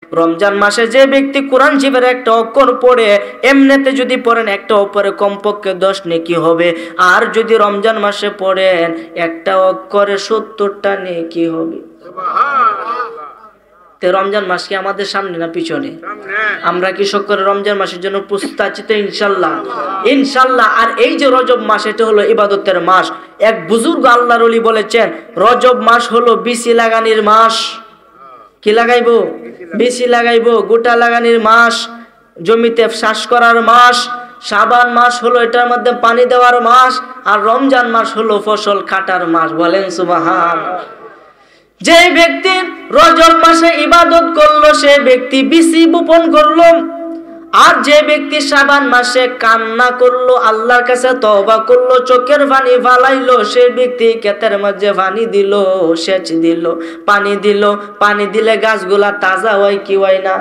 রমজান মাসে যে ব্যক্তি কোরআন শরীফের একটা অক্ষর পড়ে, এমনিতে যদি পড়েন একটা অক্ষরে কমপক্ষে 10 নেকি হবে, আর যদি রমজান মাসে পড়েন একটা অক্ষরে 70টা নেকি হবে। তো রমজান মাস কি আমাদের সামনে না পিছনে? আমরা কি সকলে রমজান মাসের জন্য প্রস্তুত আছি তো? ইনশাল্লাহ, ইনশাল্লাহ। আর এই যে রজব মাস, এটা হলো ইবাদতের মাস। এক বুজুর্গ আল্লাহর ওলি বলেছেন, রজব মাস হলো বিচি লাগানির মাস। কি লাগাইবো? বিচি লাগাইবো, গোটা লাগানির মাস, জমিতে চাষ করার মাস। শাবান মাস হলো এটার মধ্যে পানি দেওয়ার মাস, আর রমজান মাস হলো ফসল কাটার মাস। বলেন সুবহান। যে ব্যক্তি রজব মাসে ইবাদত করলো সে ব্যক্তি বিচি বপন করলো, আর যে ব্যক্তি শাবান মাসে কান্না করলো, আল্লাহর কাছে তওবা করলো, চোখের পানি ফালাইলো, সে ব্যক্তি ক্ষেতের মধ্যে পানি দিল, সেচ দিল, পানি দিল। পানি দিলে গাছগুলা তাজা হয় কি হয় না?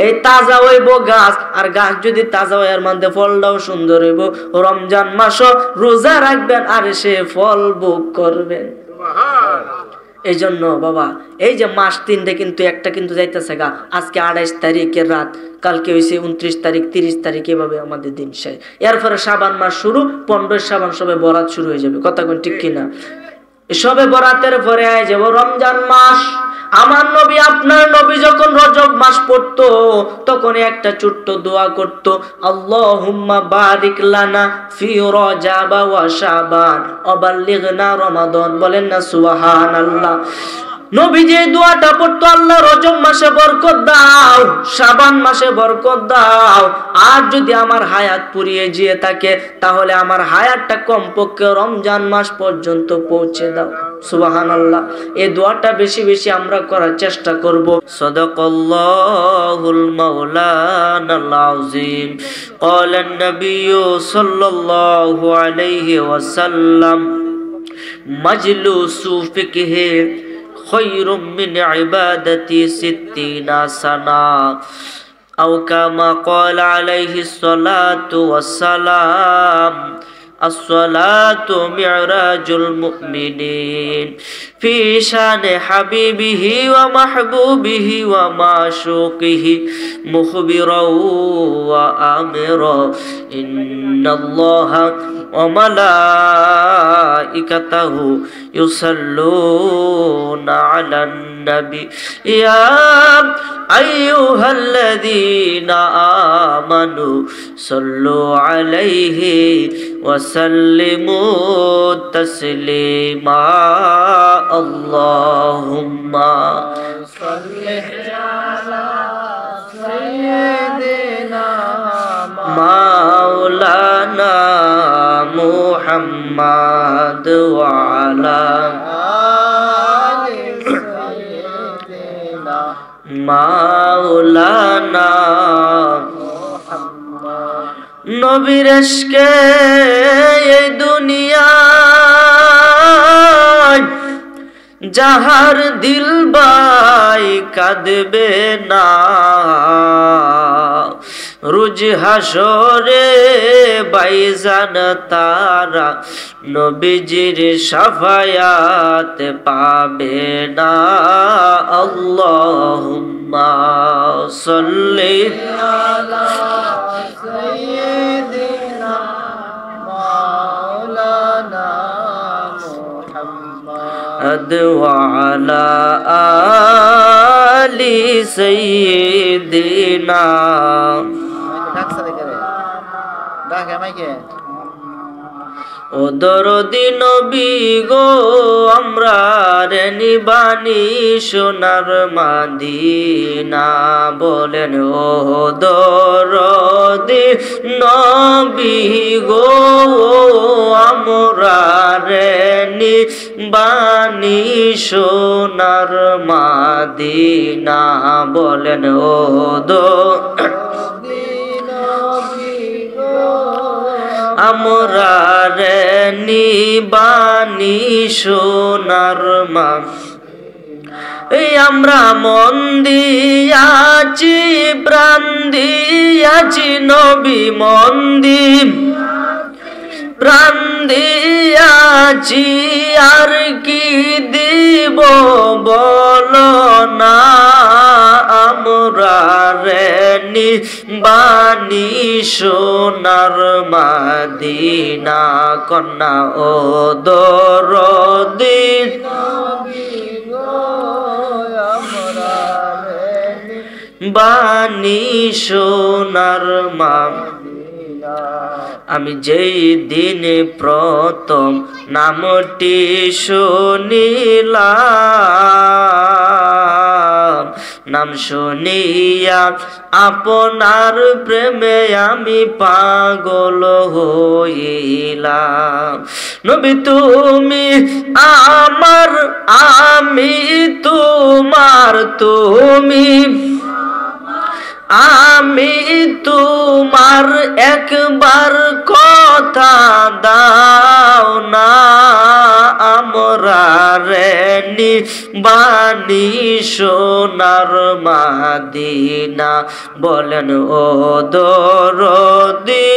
এই তাজা হইব গাছ, আর গাছ যদি তাজা হয় এর মধ্যে ফলটাও সুন্দর হইব। রমজান মাসও রোজা রাখবেন আর সে ফল ভোগ করবেন। এই জন্য বাবা, এই যে মাস তিনটে কিন্তু একটা কিন্তু যাইতেছে গা। আজকে 28 তারিখের রাত, কালকে হয়েছে 29 তারিখ, 30 তারিখ, এভাবে আমাদের দিন শেষ। এরপরে শাবান মাস শুরু, 15 শাবান সবে বরাত শুরু হয়ে যাবে। কথা কোন ঠিক কিনা? সবে বরাতের পরে আয় যাব রমজান মাস। আমার নবী, আপনার নবী যখন রজব মাস পড়তো তখন একটা ছোট্ট দোয়া করতো, আল্লাহুম্মা বারিক লানা ফি রজব ওয়া শাবান ওয়া বাল্লিগনা রমাদান। বলেন না সুবহানাল্লাহ। নবী যে দোয়াটা পড়তো, আল্লাহ রজব মাসে বরকত দাও, শাবান মাসে বরকত দাও, আর যদি আমার হায়াত পুরিয়ে যেয়ে থাকে তাহলে আমার হায়াতটা কমপক্ষে রমজান মাস পর্যন্ত পৌঁছে দাও। সুবহানাল্লাহ। এই দোয়াটা বেশি বেশি আমরা করার চেষ্টা করব। সাদাকাল্লাহুল মাওলানাল আযীম। ক্বালান নাবিয়্যু সাল্লাল্লাহু আলাইহি ওয়াসাল্লাম, মাজলুসু ফিকহি খায়রুম মিন ইবাদাতি 60 সানা, আও কামা ক্বালা আলাইহিস সালাতু ওয়াস সালাম। الصلاة معراج المؤمنين في شان حبيبه ومحبوبه ومعشوقه مخبرا وآمرا إن الله وملائكته يصلون على النبي يا أيها الذين آمنوا صلوا عليه وسلموا تسليما اللهم صل على سيدنا مولانا محمد وعلى آل سيدنا مولانا নবীর ইশকে এই দুনিয়ায় যাহার দিল বাই কাঁদবে না, রোজ হাসরে বাইজান তারা নবীজির শাফায়াত পাবে না। আল্লাহুম্মা সাল্লি আলা সাইয়্যিদিনা মাওলানা মুহাম্মদ ওয়া আলা আলি সাইয়্যিদিনা। ও দরদি নবী গো, আমরা রে নিবানি সোনার মাদিনা। বলেন ও দরদি নবী গো, আমরা রে নিবানি সোনার মাদিনা। বলেন ও আমরা রে নিবানি সোনার মা। এই আমরা মন দিয়াছি প্রাণ দিয়াছি নবী মন প্রাণ দিয়াছি আর কি দিব বলো না আমরা রে নিবানি সোনার মদিনা কন্যা ও দরদি বানি সোনার মদিনা। আমি যেই দিন প্রথম নামটি শুনিলাম, নাম শুনিয়া আপনার প্রেমে আমি পাগল হইলাম। নবী তুমি আমার, আমি তোমার, তুমি আমি তোমার, একবার কথা দাও না আমরা রে নিবানি সোনার মদিনা। বলেন ও দরদি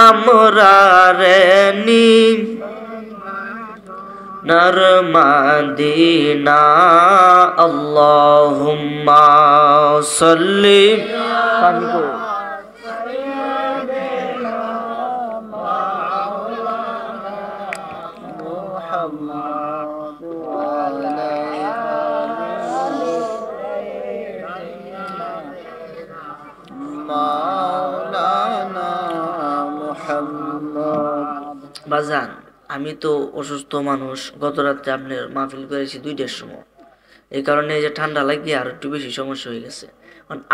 আমরা রে নিবানি মদিনা। আল্লাহুম্মা সাল্লি বাজান। আমি তো অসুস্থ মানুষ, গত রাত্রে আপনার মাহফিল করেছি 2টার সময়, এই কারণে এই যে ঠান্ডা লাগিয়ে আর একটু বেশি সমস্যা হয়ে গেছে।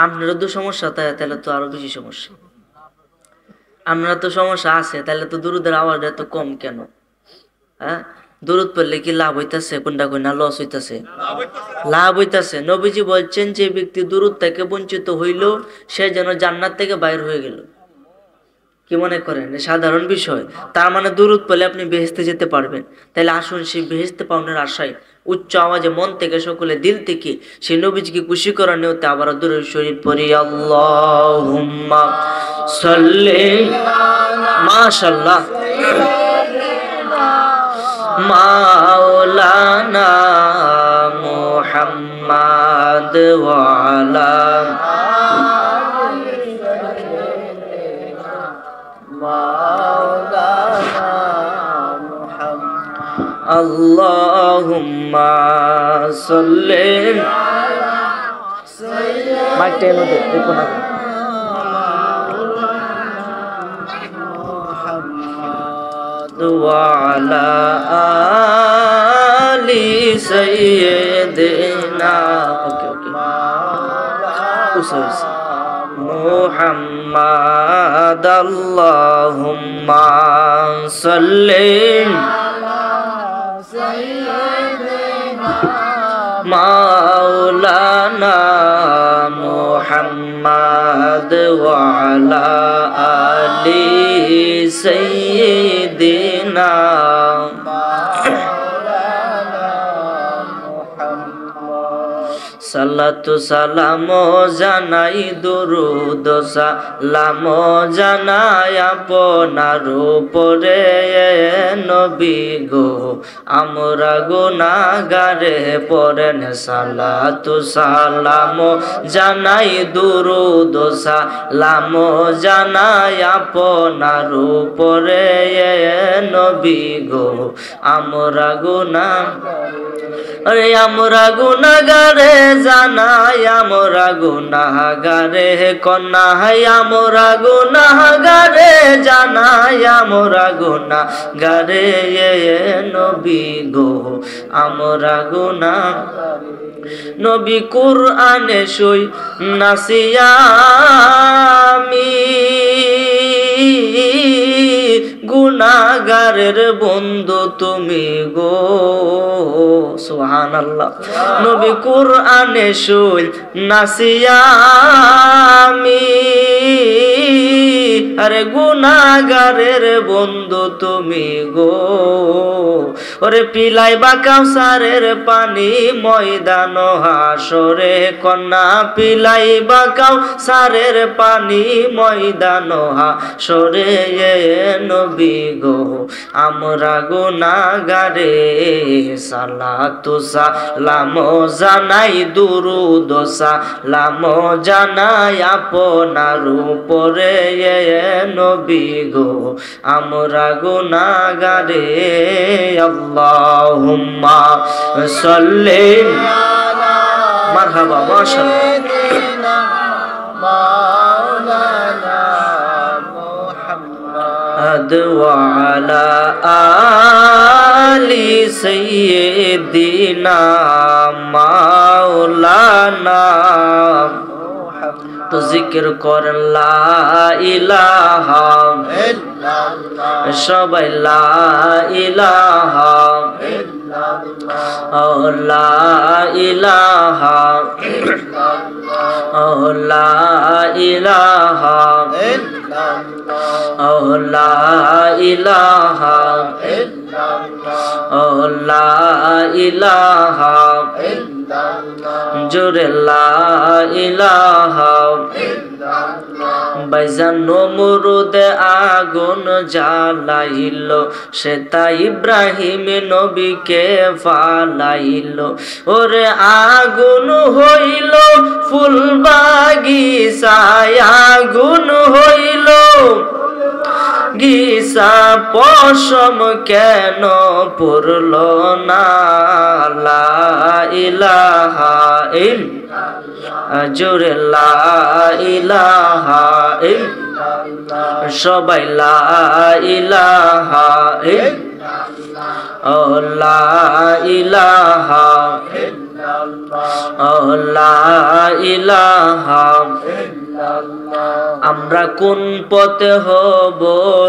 আপনারও তো সমস্যা, তাহলে তো আরো বেশি সমস্যা। আপনার তো সমস্যা আছে, তাহলে তো দুরুদের আওয়াজটা এত কম কেন? হ্যাঁ, দুরুদ পড়লে কি লাভ হইতাছে? কোনটা কোন না লস হইতাছে? লাভ হইতাছে। নবীজি বলছেন যে ব্যক্তি দুরুদ থেকে বঞ্চিত হইল সে যেন জান্নাত থেকে বাইর হয়ে গেল। কি মনে করেন? সাধারণ বিষয়। তার মানে দুরুদ পড়লে আপনি বেহেশতে যেতে পারবেন। তাহলে আসুন সেই বেহেশতে পাওয়ার আশায় উচ্চ আওয়াজে মন থেকে সকলে দিল থেকে সেই নবীজিকে খুশি করার নিয়তে আবার দুরূদ শরীফ পড়ি। আল্লাহুম্মা সাল্লি, মাশাআল্লাহ, মাওলানা মুহাম্মদ ওয়া আলা আল্লাহুম্মা সাল্লি মাইকটা এনে দে দেখো না ওয়া আলা আলি সাইয়্যিদিনা ওকে উসাইস মুহাম্মদ। আল্লাহুম্মা সাল্লি মাওলানা মুহাম্মদ ওয়া আলা আলি সাইয়্যিদিনা। সালাতু সালাম জানাই, দুরুদ সালাম জানাই আপনার উপরে নবী গো আমরা গুনাহগারে পড়েন। সালাতু সালাম জানাই, দুরুদ সালাম জানাই আপনার উপরে নবী গো আমরা আরে আমরা গুনাহগারে জানাই, আমরা গুনাহগারে কন্যা, আমরা গুনাহগারে জানাই, আমরা গুনাহগারে নবী গো আমরা নবী কুরআনে সই নাসিয়ামি গুনাহগারের বন্ধু তুমি গো। সুবহানাল্লাহ। নবী কুরআনে সই নাসিয়ামি, আরে গুনাহগারের বন্ধু তুমি গো। ওরে পিলাইবা কাউসারের পানি ময়দান হাসরে কন্যা পিলাইবা কাউসারের পানি ময়দান হাসরে নবী গো আমরা গুনাহগারে সালাতু সালাম জানাই দুরুদ সালাম জানাই আপনার উপরে নবী গো আমরা গুনাহগারে আল্লাহুম্মা সাল্লি মারহাবা মাশাআল্লাহ মাওলানা মুহাম্মদ ওয়া আলা আলি সাইয়্যিদিনা মাওলানা তো জিকির করেন লা ইলাহা ইল্লাল্লাহ সবাই লা ইলাহা ইল্লাল্লাহ লা ইলাহা ইল্লাল্লাহ লা ইলাহা ইল্লাল্লাহ লা ইলাহা ইল্লাল্লাহ লা ইলাহা জোরে লা ইলাহা বাইজান নমরুদে আগুন জ্বালাইল সেটা ইব্রাহিম নবীকে ফালাইল ওরে আগুন হইল ফুল বাগিচায় আগুন হইল গিসা পশম কেন পড়ল না লা ইলাহা ইল্লাল্লাহ জোরে লা ইলাহা ইল্লাল্লাহ সবাই লা ইলাহা ইল্লাল্লাহ লা ইলাহা ইল্লাল্লাহ লা ইলাহা আমরা কোন পথে হব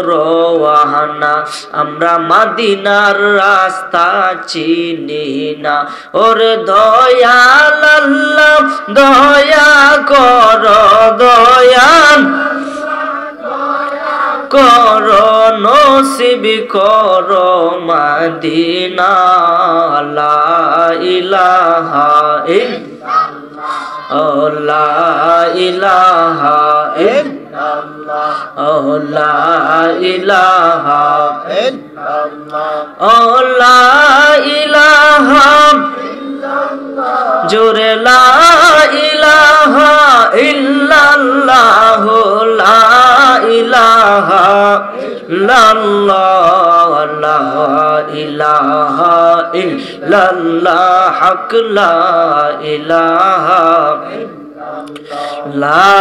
রওয়ানা আমরা মদিনার রাস্তা চিনি না ওরে দয়াল আল্লাহ দয়া কর দয়াল কর নসিব কর মদিনা লা ইলাহা ইল্লাল্লাহ লা ইলাহা ইল্লাল্লাহ লা ইলাহা ইল্লাল্লাহ লা ইলাহা ইল্লাল্লাহ জোরে লা ইলাহা ইল্লাল্লাহ লা ইলাহা ইল্লাল্লাহ লা ইলাহা ইল্লাল্লাহ হক লা ইলাহা লা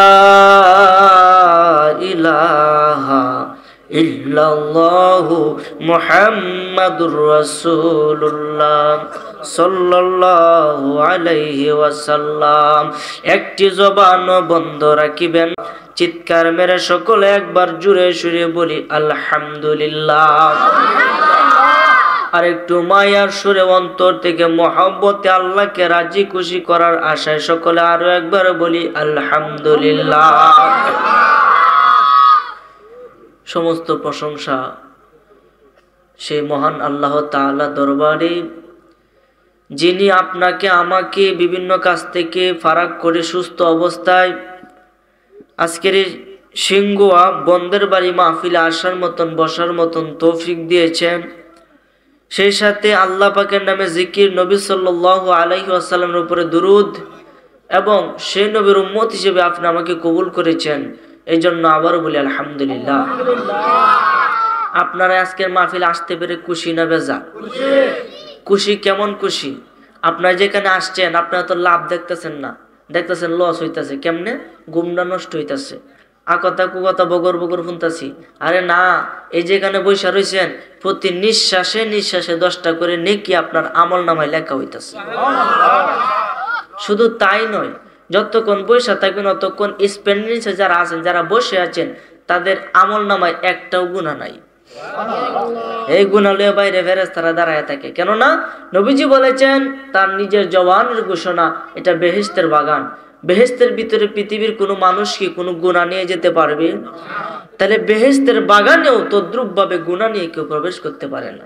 ইলাহা ইল্লাল্লাহু মুহাম্মাদুর রাসূলুল্লাহ সাল্লাল্লাহু আলাইহি ওয়াসাল্লাম। একটি জবান বন্ধ রাখিবেন, চিৎকার মেরে সকলে একবার জুড়ে সুরে বলি আলহামদুলিল্লাহ। আর একটু মায়ার সুরে অন্তর থেকে মহব্বতে আল্লাহকে রাজি খুশি করার আশায় সকলে আরো একবার বলি আলহামদুলিল্লাহ। সমস্ত প্রশংসা সেই মহান আল্লাহ তাআলা দরবারে, যিনি আপনাকে আমাকে বিভিন্ন কাজ থেকে ফারাক করে সুস্থ অবস্থায় আজকের এই সিংগুয়া বন্দের বাড়ি মাহফিলে আসার মতন বসার মতন তৌফিক দিয়েছেন। সেই সাথে আল্লাহ পাকের নামে জিকির, নবী সাল্লাল্লাহু আলাইহি ওয়াসাল্লামের উপরে দুরুদ এবং সেই নবীর উম্মত হিসেবে আপনি আমাকে কবুল করেছেন, এই জন্য আবারও বলি আলহামদুলিল্লাহ। আপনারা আজকের মাহফিলে আসতে পেরে খুশি না বেজা? খুশি। কেমন খুশি? আপনারা যেখানে আসছেন আপনারা তো লাভ দেখতেছেন না, দেখতেছেন লস হইতাছে। কেমনে? গুমরা নষ্ট হইতাছে, আকথা কুকথা বগর বগর শুনতাছি। আরে না, এই যেখানে বৈশা রয়েছেন প্রতি নিঃশ্বাসে নিঃশ্বাসে 10টা করে নেকি আপনার আমল নামায় লেখা হইতাছে। শুধু তাই নয়, যতক্ষণ বৈশা থাকবেন অতক্ষণ স্পেন্ডিংসে যারা আছেন, যারা বসে আছেন, তাদের আমল নামায় একটাও গুনাহ নাই। এই গুনাহ লয়ে বাইরে ফেরেশতারা দাঁড়ায় থাকে। কেননা নবীজি বলেছেন, তার নিজের জবানের ঘোষণা, এটা বেহেশতের বাগান। বেহেশতের ভিতরে পৃথিবীর কোনো মানুষ কি কোনো গুনাহ নিয়ে যেতে পারবে? তাহলে বেহেশতের বাগানেও তদ্রুপ ভাবে গুনাহ নিয়ে কেউ প্রবেশ করতে পারে না।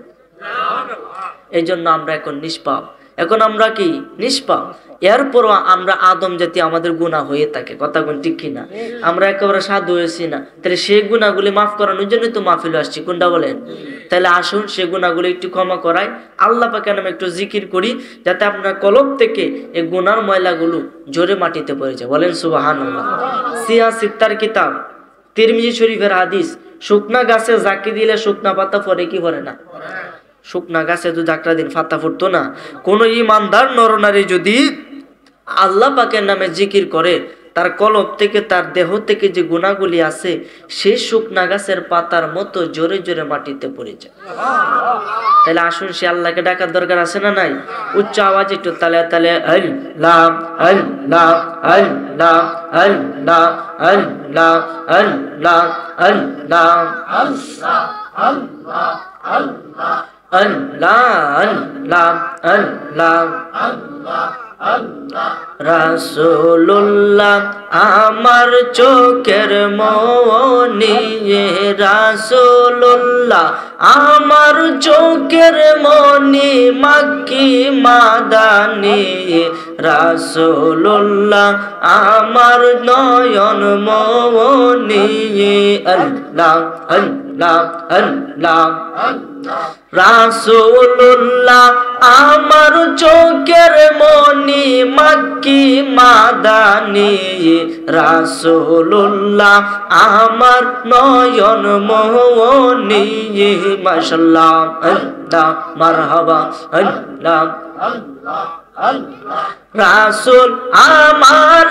এই জন্য আমরা এখন নিষ্পাপ। এখন আমরা কি নিষ্পাপ, এরপরও আমরা আদম জাতি, আমাদের গুনাহ হয়ে থাকে, কথা কোন ঠিক কিনা? আমরা একেবারে সাধু হয়েছি না, তাহলে সেই গুনাহগুলি মাফ করানোর জন্যই তো মাহফিলে আসছি, কোনটা বলেন? তাহলে আসুন সেই গুনাহগুলি একটু ক্ষমা করাই, আল্লাহ পাকের নামে একটু জিকির করি, যাতে আপনার কলব থেকে এই গুনার ময়লাগুলো জোরে মাটিতে পড়ে যায়। বলেন সুবহানাল্লাহ। সিয়া সিত্তার কিতাব, তিরমিজি শরীফের হাদিস, শুকনা গাছে জাকি দিলে শুকনা পাতা পরে কি পরে না? শুকনা গাছে তো জাকরা দিন পাতা ফুটতো না। কোন ইমানদার নরনারী যদি আল্লাহ পাকের নামে জিকির করে, তার কলব থেকে, তার দেহ থেকে যে গুনাহগুলি আছে, সেই শুকনা গাছের পাতার মতো জোরে জোরে মাটিতে পড়ে যায়। তাহলে আসুন সে আল্লাহকে ডাকার দরকার আছে না নাই? উচ্চ আওয়াজ একটু তালে তালে আল্লাহ আল্লাহ আল্লাহ আল্লাহ আল্লাহ আল্লাহ আল্লাহ আল্লাহ আল্লাহ আল্লাহ রাসূলুল্লাহ আমার চোখের মনি, রাসূলুল্লাহ আমার চোখের মনি, মাক্কি মাদানি, রাসূলুল্লাহ আমার নয়ন মনি। আল্লাহ আল্লাহ আল্লাহ রাসূলুল্লাহ আমার চোখের মনি, মাক্কি মাদানি, রাসূলুল্লাহ আমার নয়ন মনি। মাশাআল্লাহ, আল্লাহ মারহাবা, আল্লাহ রাসূল আমার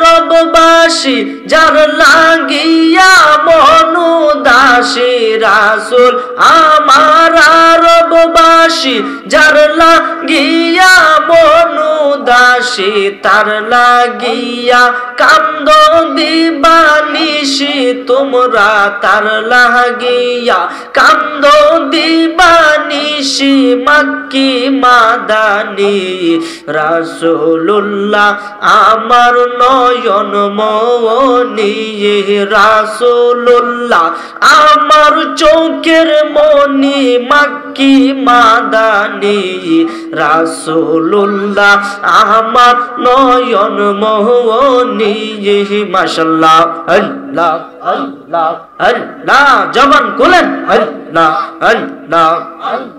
রববাসী, যার লাগিয়া মনুদাসী, রাসূল আমার রববাসী, যার লাগিয়া মনুদাসী, তার লাগিয়া কান্দ দিবানিশি তোমরা, তার লাগিয়া কান্দ দিবানিশি, মাক্কি মাদানি, রাসূলুল্লাহ আমার নয়ন মনি, রাসূলুল্লাহ আমার চোখের মনি, মাক্কি মাদানি, রাসূলুল্লাহ আমার নয়ন মনি। মাশাআল্লাহ, আল্লাহ আল্লাহ আল্লাহ, জবান খুলেন, আল্লাহ আল্লাহ আল্লাহ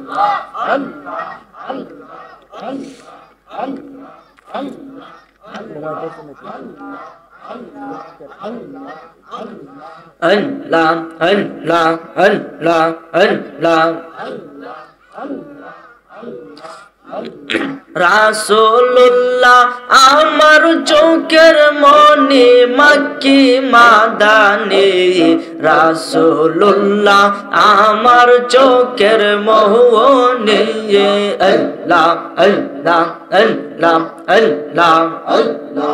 আল্লাহ আল্লাহ আল্লাহ আল্লাহ আল্লাহ রাসূলুল্লাহ আমার চোখের মনি, মাক্কি মাদানি, রাসূলুল্লাহ আমার চোখের মনি। আল্লাহ আল্লাহ আল্লাহ আল্লাহ আল্লাহ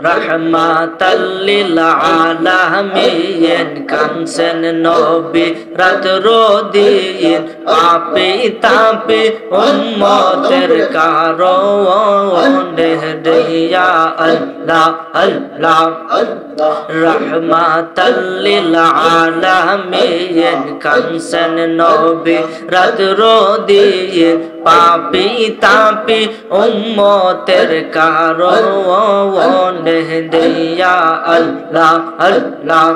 রহমাতাল লিল আলামিন, কানসেন নবী রাত রোদিন, পাপী তাপী উম্মতের কারণে দিয়া। আল্লাহ আল্লাহ রহমাতাল লিল আলামিন, কানসেন নবী রাত রোদিন, পাপী তাপী উম্মতের কারণে দিয়া। আল্লাহ আল্লাহ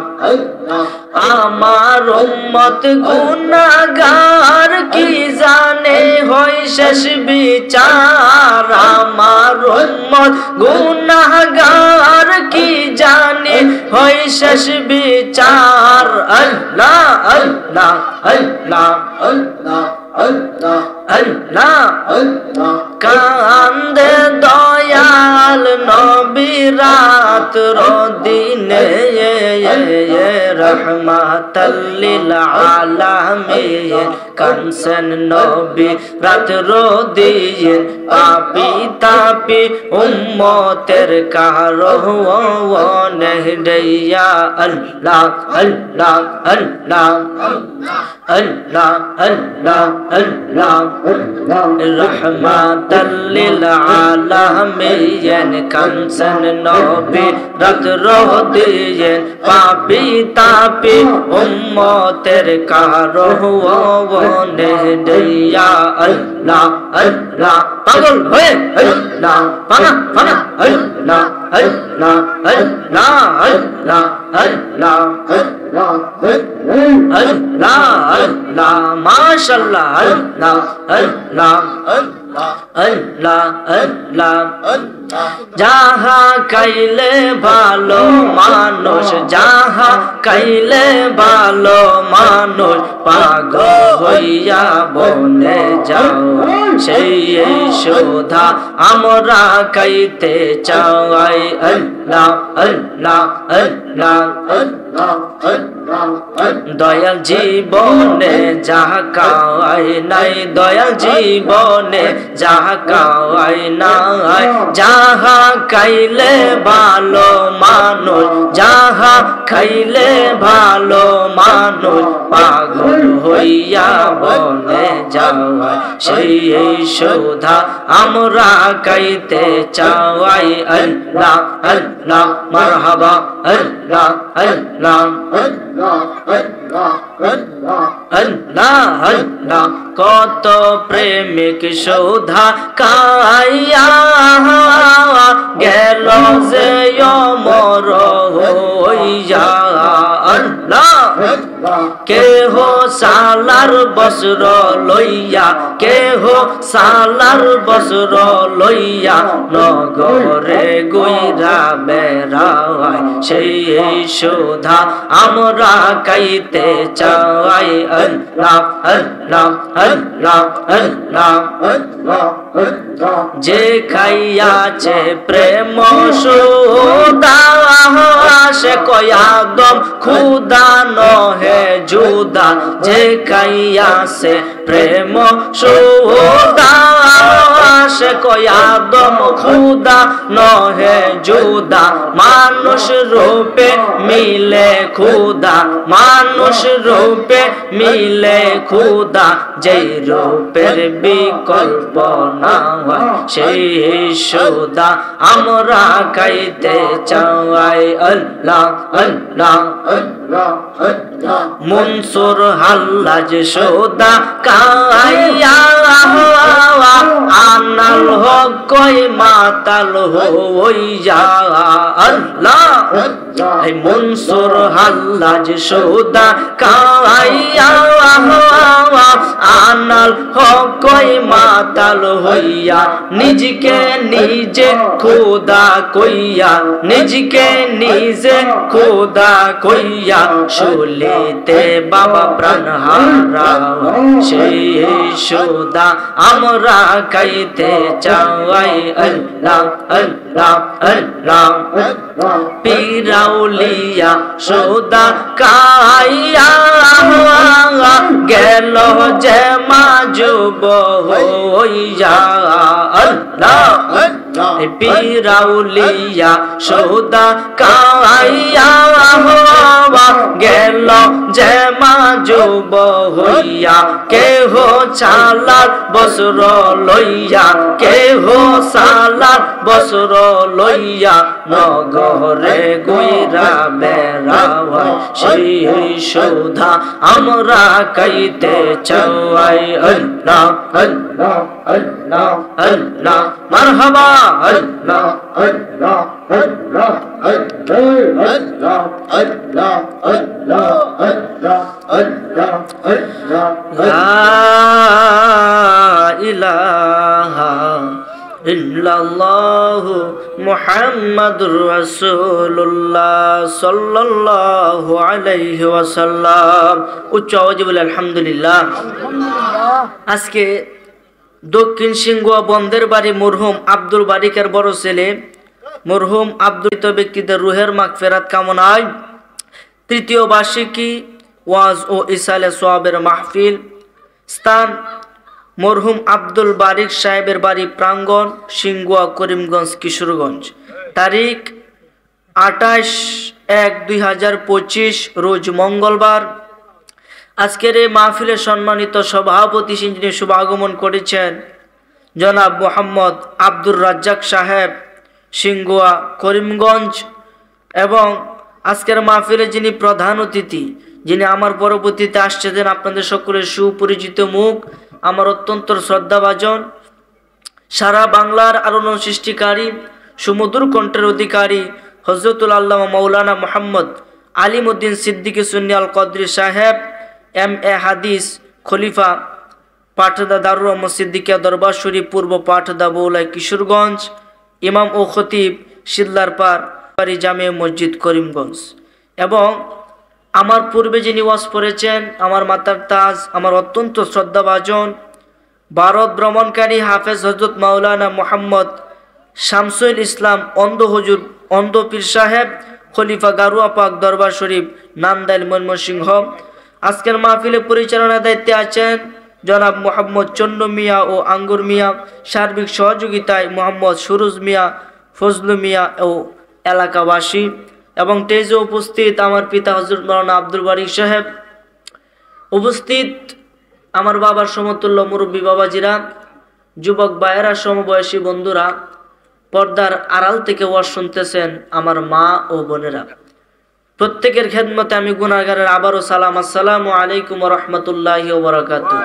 আমার উম্মত গুনাহগার, কি জানে হয় শেষ বিচার, আমার উম্মত গুনাহগার, কি জানে হয় শেষ বিচার। আল্লাহ আল্লাহ আল্লাহ আল্লাহ আল্লাহ আল্লাহ কান্দে দয়াল নবী রাত রদিনে, রহমাতাল লিল আলামিন, কানসেন নবী রাত রদিন, পাপী তাপী উম্মতের কারণে দিয়া। আল্লাহ আল্লাহ আল্লাহ আল্লাহ আল্লাহ আল্লাহ রহমাতাল লিল আলামিন, কানসেন নবী রাত্র দিন পাপি তাপি উম্মতের কারওয়ানে ইয়া আল্লাহ আল্লাহ পাগল হয়ে আল্লাহ ফানা ফানা আল্লাহ আল্লাহ আল্লাহ আল্লাহ আল্লাহ আল্লাহ আল্লাহ মাশাআল্লাহ আল্লাহ আল্লাহ আল্লাহ আল্লাহ যাহা কাইলে ভালো মানুষ যাহা কাইলে ভালো মানুষ পাগল হইয়া বনে যাও সেই সুধা আমরা খাইতে চাই আল্লাহ আল্লাহ আল্লাহ দয়াল জীবনে যাহা কাওয়াই নাই দয়াল জীবনে যাহা কাওয়াই নাই যাহা খাইলে ভালো মানুষ যাহা খাইলে ভালো মানুষ পাগল হইয়া বনে যাওয়া সেই সুধা আমরা খাইতে চাই আল্লাহ আল্লাহ মারহাবা আল্লাহ আল্লাহ আল্লাহ আল্লাহ কত প্রেমিক সুধা খাইয়া গেল যে অমর হইয়া আল্লাহ কেহ সালার বস্র লইয়া কেহ সালার বস্র লইয়া নগরে গইরা বেড়ায় সেই সুধা আমরা খাইতে চাই আল্লাহ আল্লাহ আল্লাহ আল্লাহ যে খাইয়াছে প্রেম সুধা সে কয়াদম খুদা নহে জুদা যে খাইয়াছে প্রেম সুধা সে কয়াদম খুদা নহে জুদা মানুষ রূপে মিলে খুদা মানুষ রূপে মিলে খুদা যেই রূপের বিকল্প না হয় সেই সুধা আমরা খাইতে চাই আল্লাহ আল্লাহ আল্লাহ মনসুর হাল্লাজ সুধা খাইয়া আনাল হক কই মাতাল হইয়া আল্লাহ এই মনসুর হাল্লাজ সুধা খাইয়া আনাল হক কই মাতাল হইয়া নিজকে নিজে খুদা কইয়া নিজকে নিজে খুদা কইয়া শুলিতে বাবা প্রাণ হারা সেই সুধা আমরা খাইতে চাই আল্লাহ আল্লাহ আল্লাহ পীরাউলিয়া সুধা খাইয়া গেল যে মাজুব হইয়া আল্লাহ পীরাউলিয়া সুধা খাইয়া গেল যে মাজুব হইয়া কেহ চালার বস্র লইয়া কেহ সালার বস্র লইয়া নগরে গইরা বেড়াওয়া সেই সুধা আমরা খাইতে চাই আল্লাহ আল্লাহ আল্লাহ আল্লাহ মারহাবা আল্লাহ আল্লাহ আল্লাহ আল্লাহ আল্লাহ আল্লাহ আল্লাহ আল্লাহ আল্লাহ লা ইলাহা ইল্লাল্লাহু মুহাম্মাদুর রাসূলুল্লাহ সাল্লাল্লাহু আলাইহি ওয়াসাল্লাম উচ্চ আওয়াজে বলে আলহামদুলিল্লাহ। আজকে দক্ষিণ সিংহুয়া বন্দের বাড়ি মরহুম আব্দুল বারিকের বড় ছেলে মরহুম আব্দুল ব্যক্তিদের রুহের মাগফিরাত কামনায় তৃতীয় বার্ষিকী ওয়াজ ও ইসালে সোয়াবের মাহফিল, স্থান মরহুম আব্দুল বারিক সাহেবের বাড়ি প্রাঙ্গণ, সিংহুয়া, করিমগঞ্জ, কিশোরগঞ্জ। তারিখ 28/1/2025 রোজ মঙ্গলবার। আজকের এই মাহফিলের সম্মানিত সভাপতি যিনি শুভাগমন করেছেন জনাব মোহাম্মদ আব্দুর রাজ্জাক সাহেব, সিংহুয়া, করিমগঞ্জ। এবং আজকের মাহফিলে যিনি প্রধান অতিথি, যিনি আমার পরবর্তীতে আসছেন, আপনাদের সকলের সুপরিচিত মুখ, আমার অত্যন্ত শ্রদ্ধাভাজন, সারা বাংলার আলোড়ন সৃষ্টিকারী, সুমধুর কণ্ঠের অধিকারী হযরতুল আল্লামা মাওলানা মুহাম্মদ আলিমউদ্দিন সিদ্দিকী সুন্নি আল কদরি সাহেব, MA হাদিস, খলিফা, পাঠদা দারুল রহমত সিদ্দিকিয়া দরবার শরীফ, পূর্ব পাঠদা বৌলাই, কিশোরগঞ্জ, ইমাম ও খতিব, শিল্লার পার জামে মসজিদ, করিমগঞ্জ। এবং আমার পূর্বে যিনি ওয়াজ পড়েছেন, আমার মাতার তাজ, আমার অত্যন্ত শ্রদ্ধাভাজন, ভারত ভ্রমণকারী হাফেজ হযরত মাওলানা মুহাম্মদ শামসুল ইসলাম অন্ধ হুজুর, অন্ধ পীর সাহেব, খলিফা গারুয়া পাক দরবার শরীফ, নান্দাইল, ময়মনসিংহ। আজকের মাহফিলে পরিচালনার দায়িত্বে আছেন জনাব মোহাম্মদ চন্ন মিয়া ও আঙ্গুর মিয়া, সার্বিক সহযোগিতায় মোহাম্মদ সুরুজ মিয়া, ফজলু মিয়া ও এলাকাবাসী। এবং স্টেজে উপস্থিত আমার পিতা হযরত মাওলানা আব্দুল বারিক সাহেব, উপস্থিত আমার বাবার সমতুল্য মুরব্বী বাবাজিরা, যুবক ভাইয়েরা, সমবয়সী বন্ধুরা, পর্দার আড়াল থেকে ওয়াজ শুনতেছেন আমার মা ও বোনেরা, প্রত্যেকের খেদমতে আমি গুনাহগারের আবারও সালাম, আসসালামু আলাইকুম ওয়া রাহমাতুল্লাহি ওয়া বারাকাতুহু।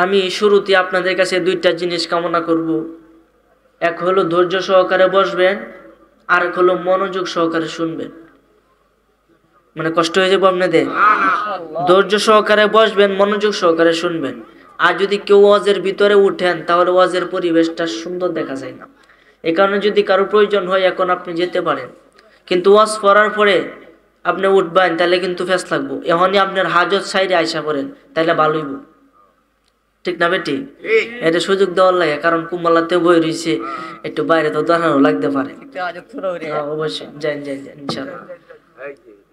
আমি শুরুতে আপনাদের কাছে দুইটা জিনিস কামনা করব। এক হলো ধৈর্য সহকারে বসবেন, আর এক হলো মনোযোগ সহকারে শুনবেন। মানে কষ্ট হয়ে যাবে আপনাদের? ধৈর্য সহকারে বসবেন, মনোযোগ সহকারে শুনবেন। আর যদি কেউ ওয়াজের ভিতরে উঠেন তাহলে ওয়াজের পরিবেশটা সুন্দর দেখা যায় না। এই কারণে যদি কারো প্রয়োজন হয় এখন আপনি যেতে পারেন, কিন্তু ওয়াজ পড়ার পরে আপনি উঠবেন তাহলে কিন্তু ফেস লাগবো। এখনই আপনার হাজত সাইডে আইসা পড়েন, তাহলে ভালোইব। ঠিক না বেটি? এটা সুযোগ দেওয়ার লাগে, কারণ কুম্বালাতে বই রয়েছে, একটু বাইরে তো দাঁড়ানো লাগতে পারে। অবশ্যই যাই যাই যাই, ইনশাআল্লাহ।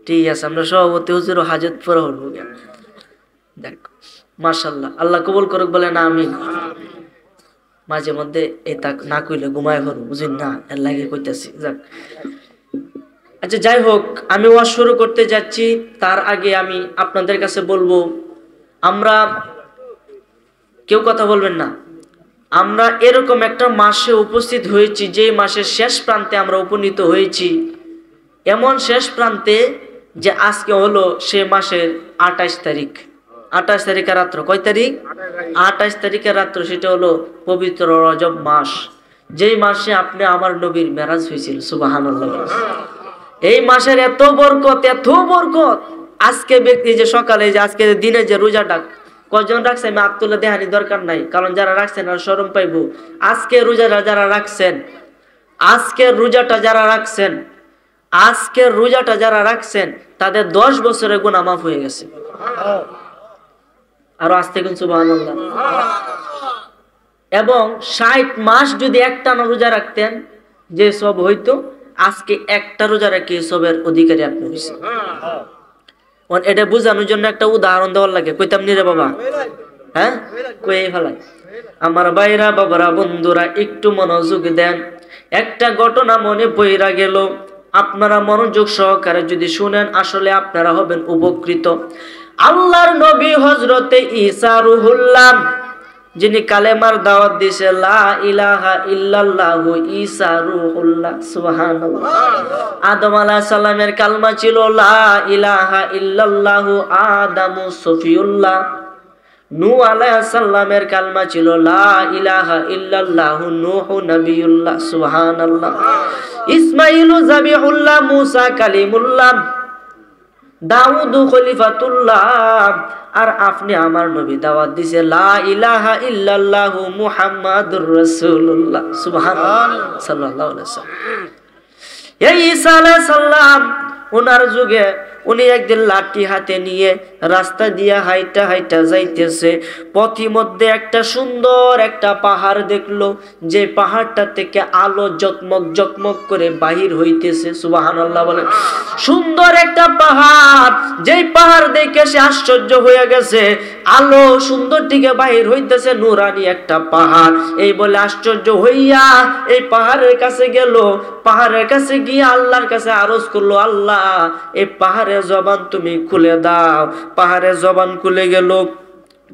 ঠিক আছে, আমরা সভাপতি হুজুর হাজত পরে হবো। দেখ মাশাআল্লাহ, আল্লাহ কবুল করুক, বলে না আমিন। মাঝে মধ্যে এটা না কইলে ঘুমায় হল, বুঝিন না, এর লাগে কইতাছি। যাক, আচ্ছা যাই হোক, আমি ওয়াজ শুরু করতে যাচ্ছি। তার আগে আমি আপনাদের কাছে বলবো, আমরা কেউ কথা বলবেন না, আমরা এরকম একটা মাসে উপস্থিত হয়েছি যে মাসের শেষ প্রান্তে আমরা উপনীত হয়েছি। এমন শেষ প্রান্তে যে আজকে হলো সে মাসের 28 তারিখ। 28 তারিখের রাত্র, কয় তারিখ? 28 তারিখের রাত্র। সেটা হলো পবিত্র রজব মাস, যেই মাসে আপনি আমার নবীর মেরাজ হয়েছিল। সুবহানাল্লাহ। এই মাসের এত বরকত, এত বরকত। আজকে ব্যক্তি যে সকালে, যে আজকে দিনে যে রোজাটা কজন রাখছে আমি আত্মুল্লাহ দেহানি দরকার নাই, কারণ যারা রাখছেন আর শরম পাইব। আজকে রোজাটা যারা রাখছেন, আজকের রোজাটা যারা রাখছেন, আজকের রোজাটা যারা রাখছেন তাদের 10 বছরের গুনাহ মাফ হয়ে গেছে। আর আজ থেকে সুবহানাল্লাহ। এবং 60 মাস যদি একটানা রোজা রাখতেন যে সব হইতো, আজকে একটা রোজা রেখে সবের অধিকারী আপনি হয়েছেন। এটা বোঝানোর জন্য একটা উদাহরণ দেওয়ার লাগে, কইতাম নি রে বাবা? হ্যাঁ, কই ফেলাই। আমার ভাইরা, বাবারা, বন্ধুরা, একটু মনোযোগ দেন। একটা ঘটনা মনে পইরা গেল, আপনারা মনোযোগ সহকারে যদি শুনেন আসলে আপনারা হবেন উপকৃত। আল্লাহর নবী হযরতে ঈসা রুহুল্লাহ, যিনি কালেমার দাওয়াত দিয়েছে, লা ইলাহা ইল্লাল্লাহু ঈসা রুহুল্লাহ। সুবহানাল্লাহ। আদম আলাইহিস সালামের কালমা ছিল লা ইলাহা ইল্লাল্লাহু আদামু সফিউল্লাহ। নূহ আলাইহিস সালামের কালমা ছিল লা ইলাহা ইল্লাল্লাহু নূহু নবিয়ুল্লাহ। সুবহানাল্লাহ। ইসমাঈলু যাবিহুল্লাহ, মূসা কালিমুল্লাহ, দাউদ খলিফাতুল্লাহ। আর আপনি আমার নবী দাওয়াত দিছে লা ইলাহা ইল্লাল্লাহু মুহাম্মাদুর রাসূলুল্লাহ। সুবহানাল্লাহ, সাল্লাল্লাহু আলাইহি ওয়াসাল্লাম। এই ঈসা আলাইহিস সালাম, ওনার যুগে উনি একদিন লাঠি হাতে নিয়ে রাস্তা দিয়া হাইটা হাইটা যাইতেছে। পথিমধ্যে একটা সুন্দর একটা পাহাড় দেখলো, যে পাহাড়টা থেকে আলো জকমক জকমক করে বাহির হইতেছে। সুবহানাল্লাহ বলেন। সুন্দর একটা পাহাড়, যেই পাহাড় দেখে সে আশ্চর্য হয়ে গেছে। আলো সুন্দর দিকে বাহির হইতেছে, নুরানি একটা পাহাড়। এই বলে আশ্চর্য হইয়া এই পাহাড়ের কাছে গেল। পাহাড়ের কাছে গিয়ে আল্লাহর কাছে আরজ করলো, আল্লাহ এই পাহাড়ের জবান তুমি খুলে দাও। পাহাড়ের জবান খুলে গেল।